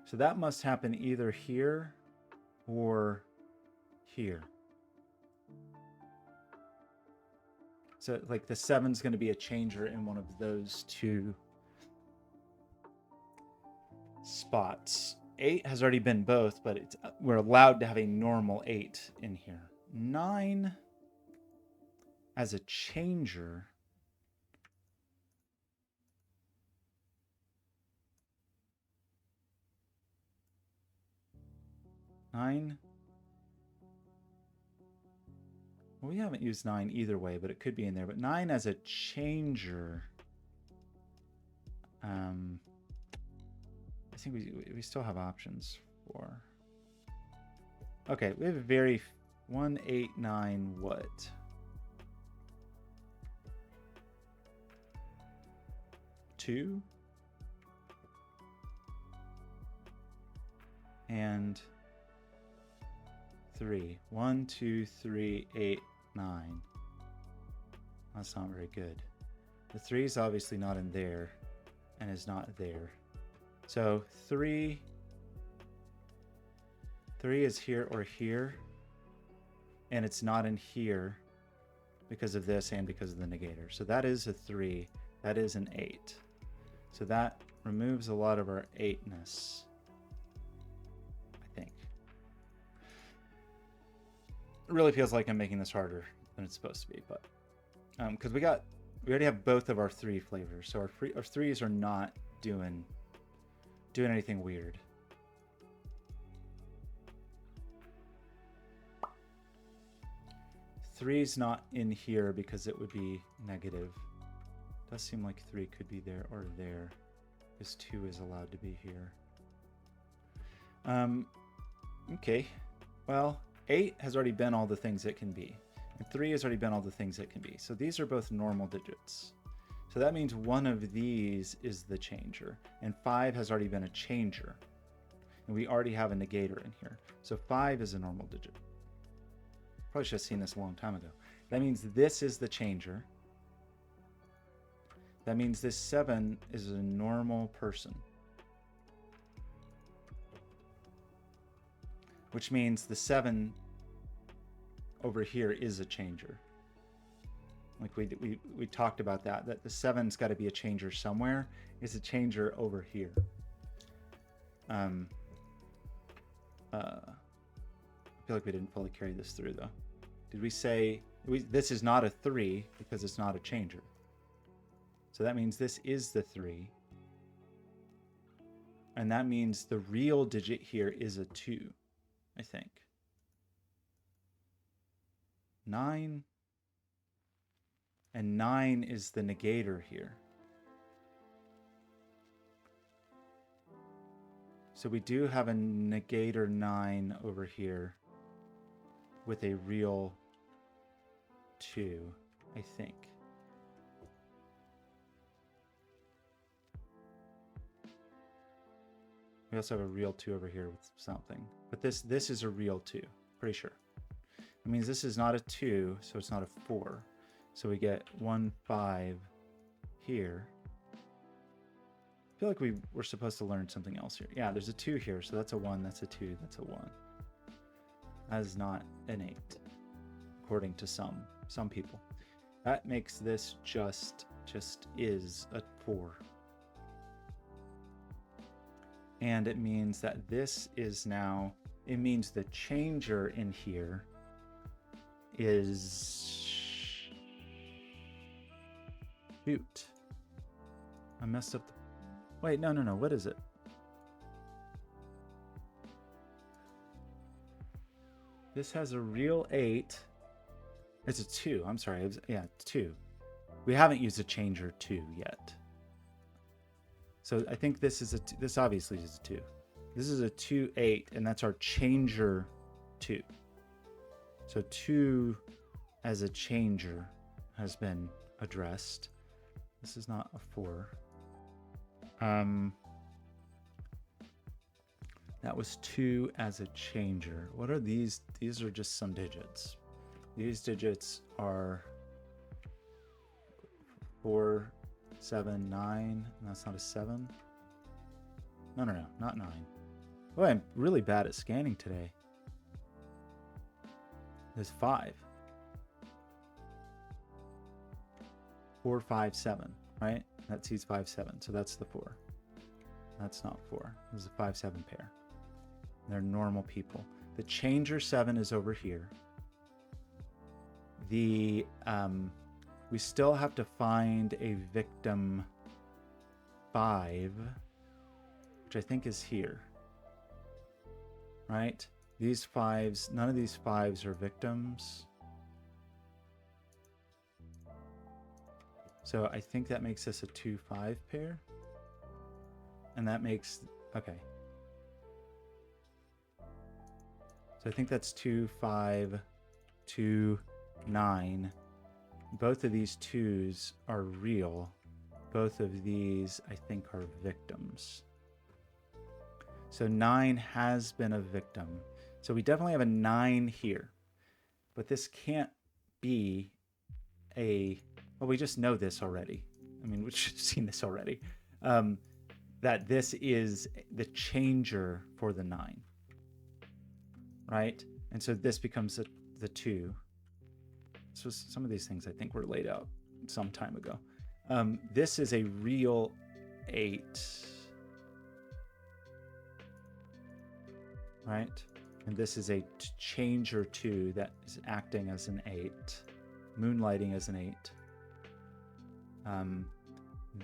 S1: So that must happen either here or here. So like the 7's going to be a changer in one of those 2 spots. 8 has already been both, but we're allowed to have a normal 8 in here. 9 as a changer. Nine. Well, we haven't used 9 either way, but it could be in there. But 9 as a changer. I think we still have options for. Okay, we have a very 1, 8, 9. What? Two. And 3. 1, 2, 3, 8, 9. That's not very good. The 3 is obviously not in there and is not there. So 3 is here or here, and it's not in here because of this and because of the negator. So that is a 3. That is an 8. So that removes a lot of our 8-ness. It really feels like I'm making this harder than it's supposed to be, but because we already have both of our 3 flavors, so our 3s are not doing anything weird. Three's not in here because it would be negative. Does seem like 3 could be there or there, because 2 is allowed to be here. Okay, well. 8 has already been all the things it can be, and 3 has already been all the things it can be. So these are both normal digits. So that means one of these is the changer, and 5 has already been a changer, and we already have a negator in here. So 5 is a normal digit. Probably should have seen this a long time ago. That means this is the changer. That means this 7 is a normal person. Which means the 7 over here is a changer. Like we talked about that the 7's got to be a changer somewhere. It's a changer over here. I feel like we didn't fully carry this through though. Did we say this is not a 3 because it's not a changer? So that means this is the 3. And that means the real digit here is a 2, I think. 9. And 9 is the negator here. So we do have a negator 9 over here with a real 2, I think. We also have a real 2 over here with something. But this is a real 2, pretty sure. That means this is not a 2, so it's not a 4. So we get 1, 5 here. I feel like we were supposed to learn something else here. Yeah, there's a 2 here, so that's a 1, that's a 2, that's a 1. That is not an 8, according to some people. That makes this just is a 4. And it means that this is now, it means the changer in here is, shoot, I messed up the, wait, no, what is it? This has a real 8. It's a 2, I'm sorry, yeah, 2. We haven't used a changer 2 yet. So I think this is this obviously is a 2. This is a 2, 8, and that's our changer 2. So 2 as a changer has been addressed. This is not a 4. That was 2 as a changer. What are these? These are just some digits. These digits are 4, 7, 9. That's not a 7. No, not 9. Oh, I'm really bad at scanning today. There's 5. 4, 5, 7, right? That sees 5, 7. So that's the 4. That's not 4. This is a 5, 7 pair. They're normal people. The changer 7 is over here. The we still have to find a victim 5, which I think is here. Right? These 5s, none of these 5s are victims. So I think that makes this a 2, 5 pair. And that makes, okay. So I think that's 2, 5, 2, 9. Both of these 2s are real. Both of these, I think, are victims. So 9 has been a victim. So we definitely have a 9 here. But this can't be a... Well, we just know this already. I mean, we've seen this already. That this is the changer for the 9. Right? And so this becomes the 2. So some of these things I think were laid out some time ago. This is a real 8. Right? And this is a changer 2 that is acting as an 8. Moonlighting as an 8.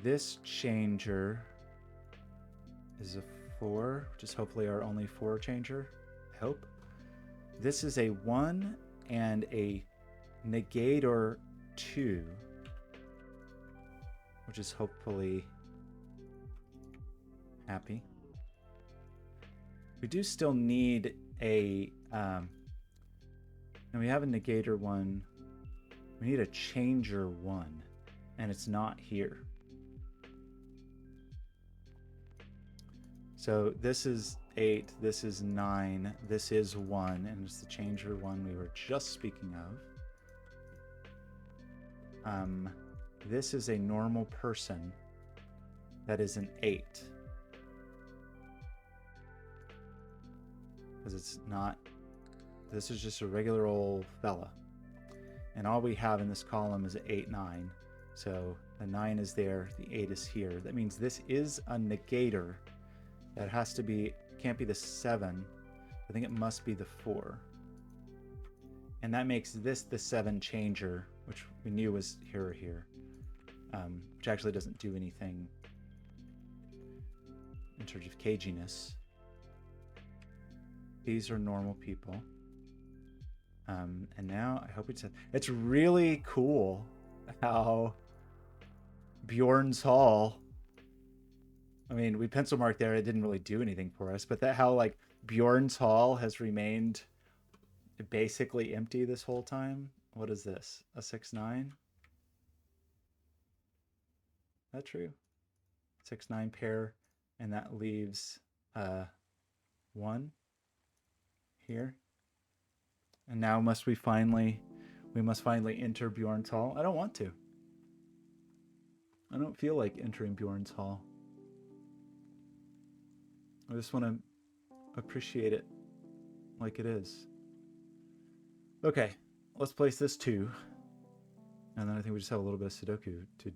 S1: This changer is a 4, which is hopefully our only 4 changer. I hope. This is a 1 and a negator 2, which is hopefully happy. We do still need a, and we have a negator 1. We need a changer 1, and it's not here. So this is 8, this is 9, this is 1, and it's the changer 1 we were just speaking of. This is a normal person that is an 8. Because it's not, this is just a regular old fella. And all we have in this column is 8, 9. So the 9 is there, the 8 is here. That means this is a negator. That has to be, can't be the 7. I think it must be the 4. And that makes this the 7 changer, which we knew was here or here, which actually doesn't do anything in terms of caginess. These are normal people. And now I hope it's really cool how Beorn's Hall, I mean, we pencil marked there, it didn't really do anything for us, but that how like Beorn's Hall has remained basically empty this whole time. What is this? A 6-9? That true? 6-9 pair, and that leaves 1 here. And now we must finally enter Beorn's Hall. I don't want to. I don't feel like entering Beorn's Hall. I just want to appreciate it like it is. Okay, let's place this 2. And then I think we just have a little bit of Sudoku to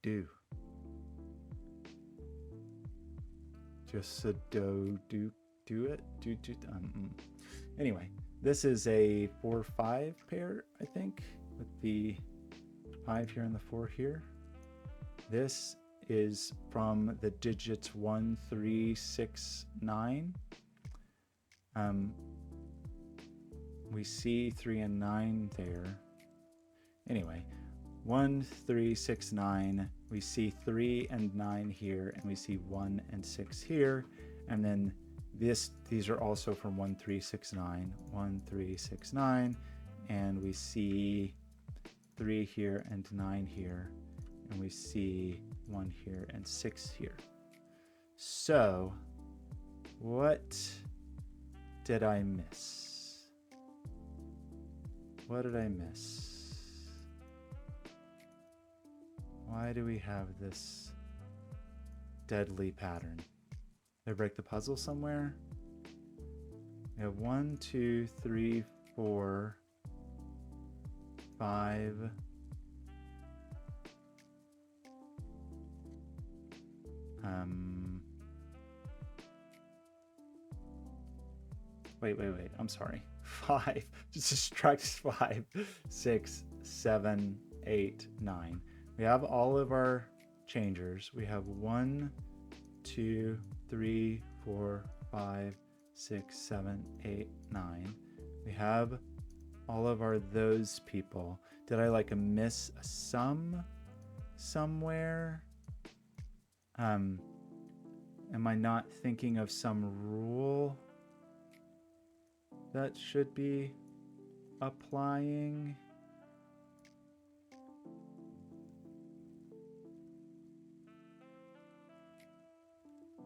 S1: do. Just do it. Anyway, this is a 4-5 pair, I think, with the 5 here and the 4 here. This is from the digits 1, 3, 6, 9. We see 3 and 9 there. Anyway, 1, 3, 6, 9. We see 3 and 9 here, and we see 1 and 6 here. And then these are also from 1, 3, 6, 9. 1, 3, 6, 9. And we see 3 here and 9 here. And we see 1 here and 6 here. So, what did I miss? What did I miss? Why do we have this deadly pattern? Did I break the puzzle somewhere? We have 1, 2, 3, 4, 5. Wait. I'm sorry. 5. Just subtract 5, 6, 7, 8, 9. We have all of our changers. We have 1, 2, 3, 4, 5, 6, 7, 8, 9. We have all of our those people. Did I like miss a sum somewhere? Am I not thinking of some rule that should be applying?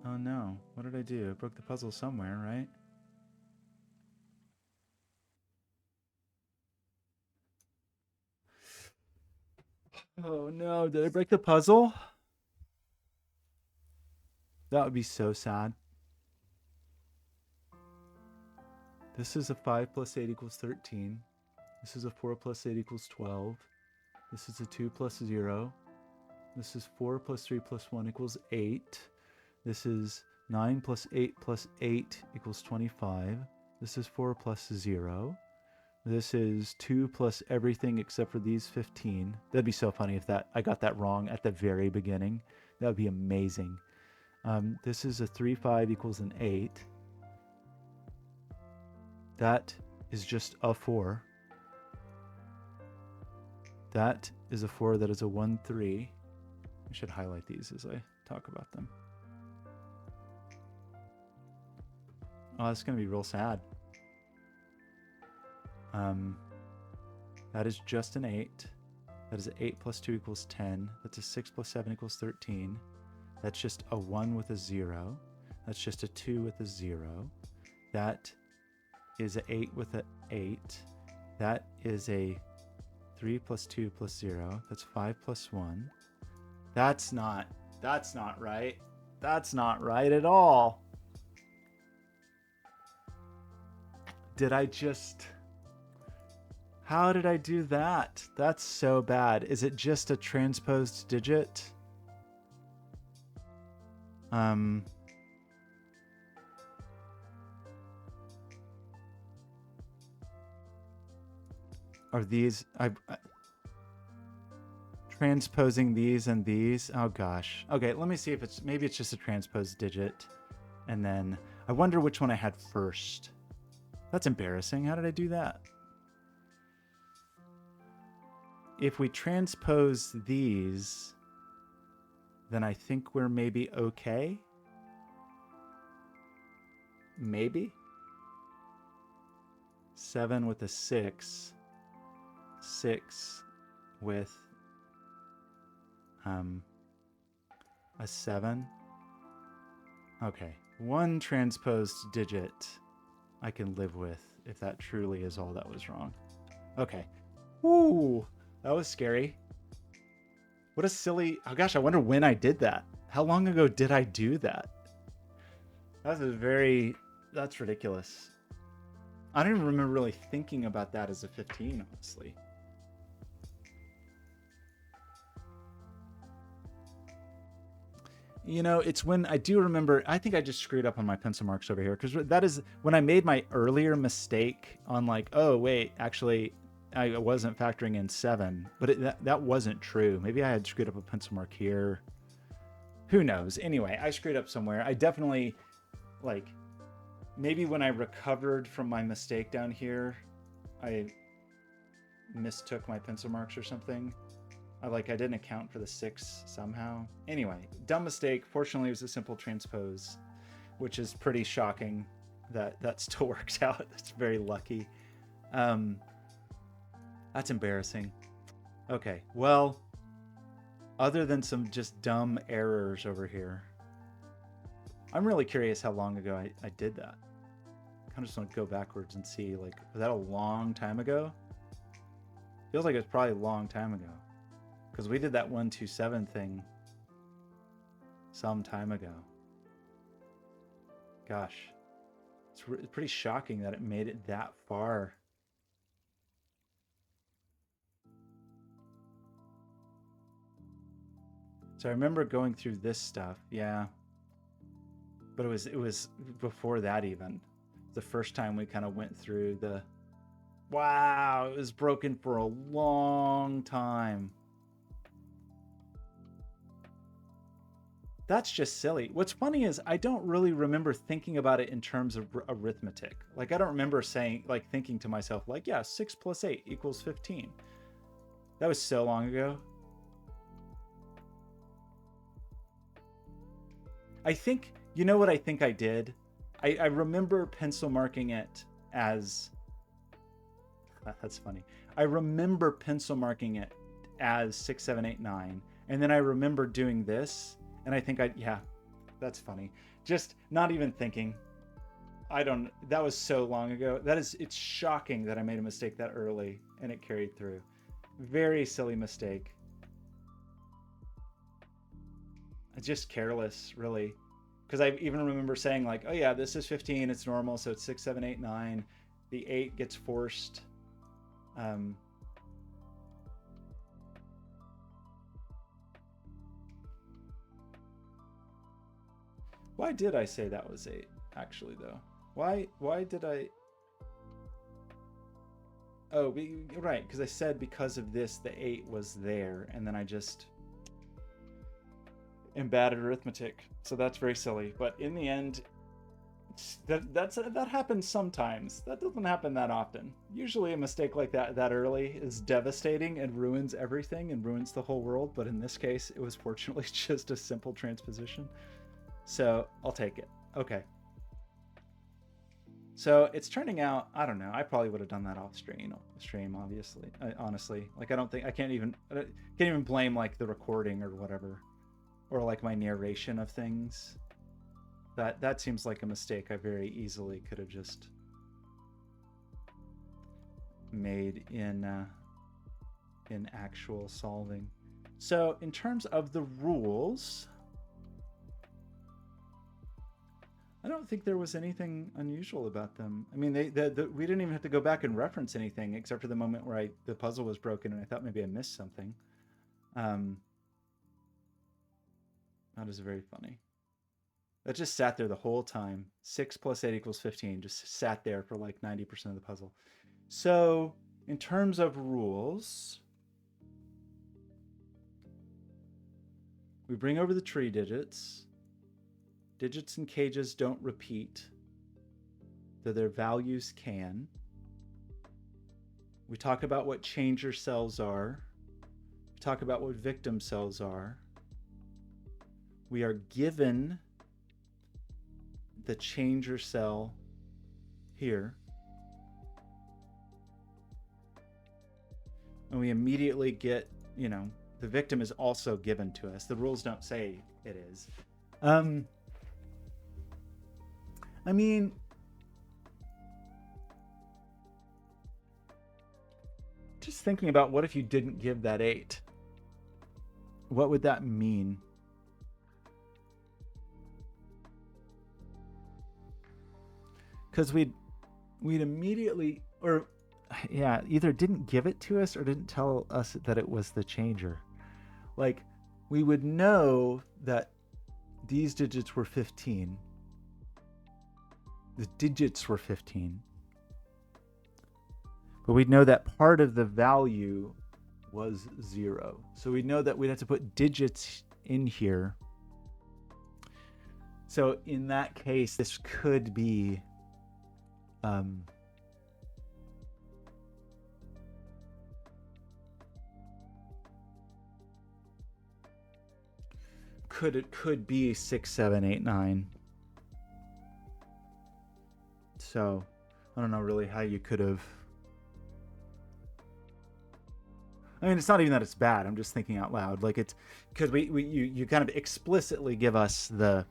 S1: Oh no, what did I do? I broke the puzzle somewhere, right? Oh no, did I break the puzzle? That would be so sad. This is a 5 plus 8 equals 13. This is a 4 plus 8 equals 12. This is a 2 plus 0. This is 4 plus 3 plus 1 equals 8. This is 9 plus 8 plus 8 equals 25. This is 4 plus 0. This is 2 plus everything except for these 15. That'd be so funny if I got that wrong at the very beginning. That would be amazing. This is a 3, 5 equals an 8. That is just a 4. That is a 4. That is a 1, 3. I should highlight these as I talk about them. Oh, that's going to be real sad. That is just an 8. That is an 8 plus 2 equals 10. That's a 6 plus 7 equals 13. That's just a 1 with a 0. That's just a 2 with a 0. That is an 8 with an 8. That is a 3 plus 2 plus 0. That's 5 plus 1. That's not right. That's not right at all. Did I just... How did I do that? That's so bad. Is it just a transposed digit? Are these transposing these and these? Oh gosh. Okay, let me see if it's, maybe it's just a transposed digit. And then I wonder which one I had first. That's embarrassing. How did I do that? If we transpose these, then I think we're maybe okay. Maybe. 7 with a 6. 6 with a 7. Okay. One transposed digit I can live with if that truly is all that was wrong. Okay. Woo! That was scary. What a silly... Oh gosh, I wonder when I did that. How long ago did I do that? That was very... That's ridiculous. I don't even remember really thinking about that as a 15, honestly. You know, it's when I do remember, I think I just screwed up on my pencil marks over here, because that is when I made my earlier mistake on like, oh, wait, actually, I wasn't factoring in 7, but that wasn't true. Maybe I had screwed up a pencil mark here. Who knows? Anyway, I screwed up somewhere. I definitely, like, maybe when I recovered from my mistake down here, I mistook my pencil marks or something. I didn't account for the 6 somehow. Anyway, dumb mistake. Fortunately, it was a simple transpose, which is pretty shocking that still works out. That's very lucky. That's embarrassing. Okay, well, other than some just dumb errors over here, I'm really curious how long ago I did that. I kind of just want to go backwards and see, like, was that a long time ago? Feels like it was probably a long time ago, because we did that 127 thing some time ago. Gosh, it's pretty shocking that it made it that far. So I remember going through this stuff, yeah. But it was before that even. The first time we kind of went through the... Wow, it was broken for a long time. That's just silly. What's funny is I don't really remember thinking about it in terms of arithmetic. Like, I don't remember saying, like, thinking to myself, like, yeah, 6 plus 8 equals 15. That was so long ago. I think, you know what I think I did? I remember pencil marking it as... That's funny. I remember pencil marking it as 6, 7, 8, 9. And then I remember doing this. And I think yeah, that's funny. Just not even thinking. That was so long ago. It's shocking that I made a mistake that early and it carried through. Very silly mistake. It's just careless, really. Because I even remember saying, like, oh yeah, this is 15, it's normal, so it's 6, 7, 8, 9. The 8 gets forced. Why did I say that was 8, actually, though? Why did I... Oh, right, because I said because of this, the 8 was there, and then I just... embedded arithmetic. So that's very silly. But in the end, that happens sometimes. That doesn't happen that often. Usually a mistake like that early is devastating and ruins everything and ruins the whole world. But in this case, it was fortunately just a simple transposition. So I'll take it. Okay. So it's turning out, I don't know. I probably would have done that off stream, obviously. Honestly, like I can't even blame like the recording or whatever, or like my narration of things. That seems like a mistake I very easily could have just made in actual solving. So in terms of the rules, I don't think there was anything unusual about them. I mean, we didn't even have to go back and reference anything except for the moment where the puzzle was broken and I thought maybe I missed something. That is very funny. That just sat there the whole time. 6 plus 8 equals 15. Just sat there for like 90% of the puzzle. So, in terms of rules, we bring over the tree digits. Digits and cages don't repeat, though their values can. We talk about what changer cells are. We talk about what victim cells are. We are given the changer cell here. And we immediately get, the victim is also given to us. The rules don't say it is. I mean, just thinking about what if you didn't give that 8? What would that mean? Because we'd immediately, either didn't give it to us or didn't tell us that it was the changer. Like, we would know that these digits were 15. The digits were 15. But we'd know that part of the value was 0. So we'd know that we'd have to put digits in here. So in that case, this could be could be 6, 7, 8, 9. So I don't know really how you could have. I mean, it's not even that it's bad. I'm just thinking out loud. Like, it's because you kind of explicitly give us the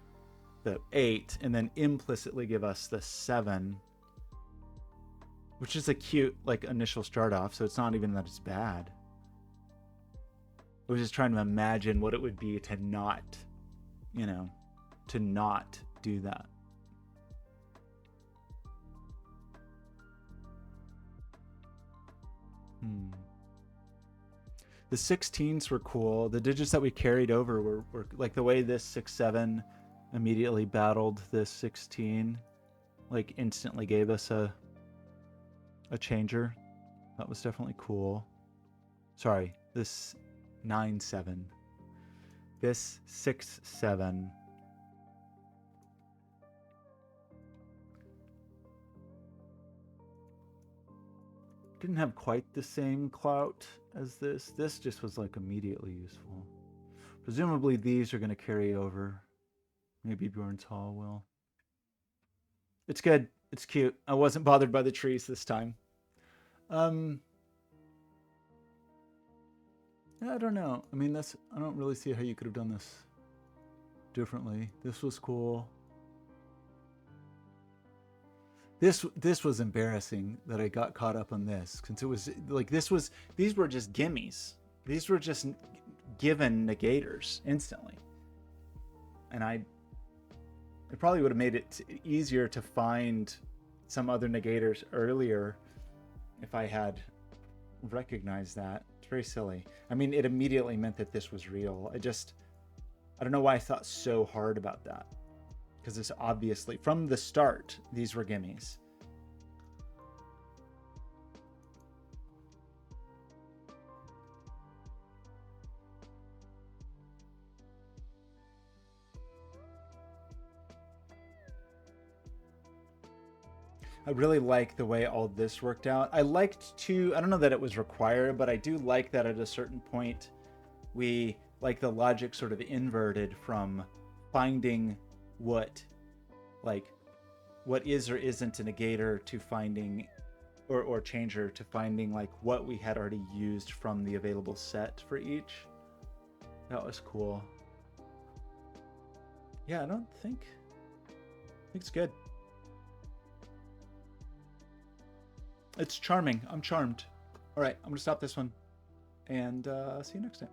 S1: 8 and then implicitly give us the 7, which is a cute like initial start off. So it's not even that it's bad. I was just trying to imagine what it would be to not do that. The 16s were cool. The digits that we carried over were like the way this 6, 7 immediately battled this 16, like instantly gave us a changer. That was definitely cool. Sorry, this 9, 7. This 6, 7. Didn't have quite the same clout as this. This just was like immediately useful. Presumably these are going to carry over. Maybe Beorn's Hall will. It's good. It's cute. I wasn't bothered by the trees this time. I don't know. I mean, I don't really see how you could have done this differently. This was cool. This was embarrassing that I got caught up on this, since it was like these were just gimmies. These were just given negators instantly. And it probably would have made it easier to find some other negators earlier if I had recognized that. It's very silly. I mean, it immediately meant that this was real. I don't know why I thought so hard about that. Because it's obviously, from the start, these were gimmies. I really like the way all this worked out. I don't know that it was required, but I do like that at a certain point, the logic sort of inverted from finding what is or isn't a negator to finding or changer to finding like what we had already used from the available set for each. That was cool. Yeah, I think it's good. It's charming. I'm charmed. All right, I'm gonna stop this one and see you next time.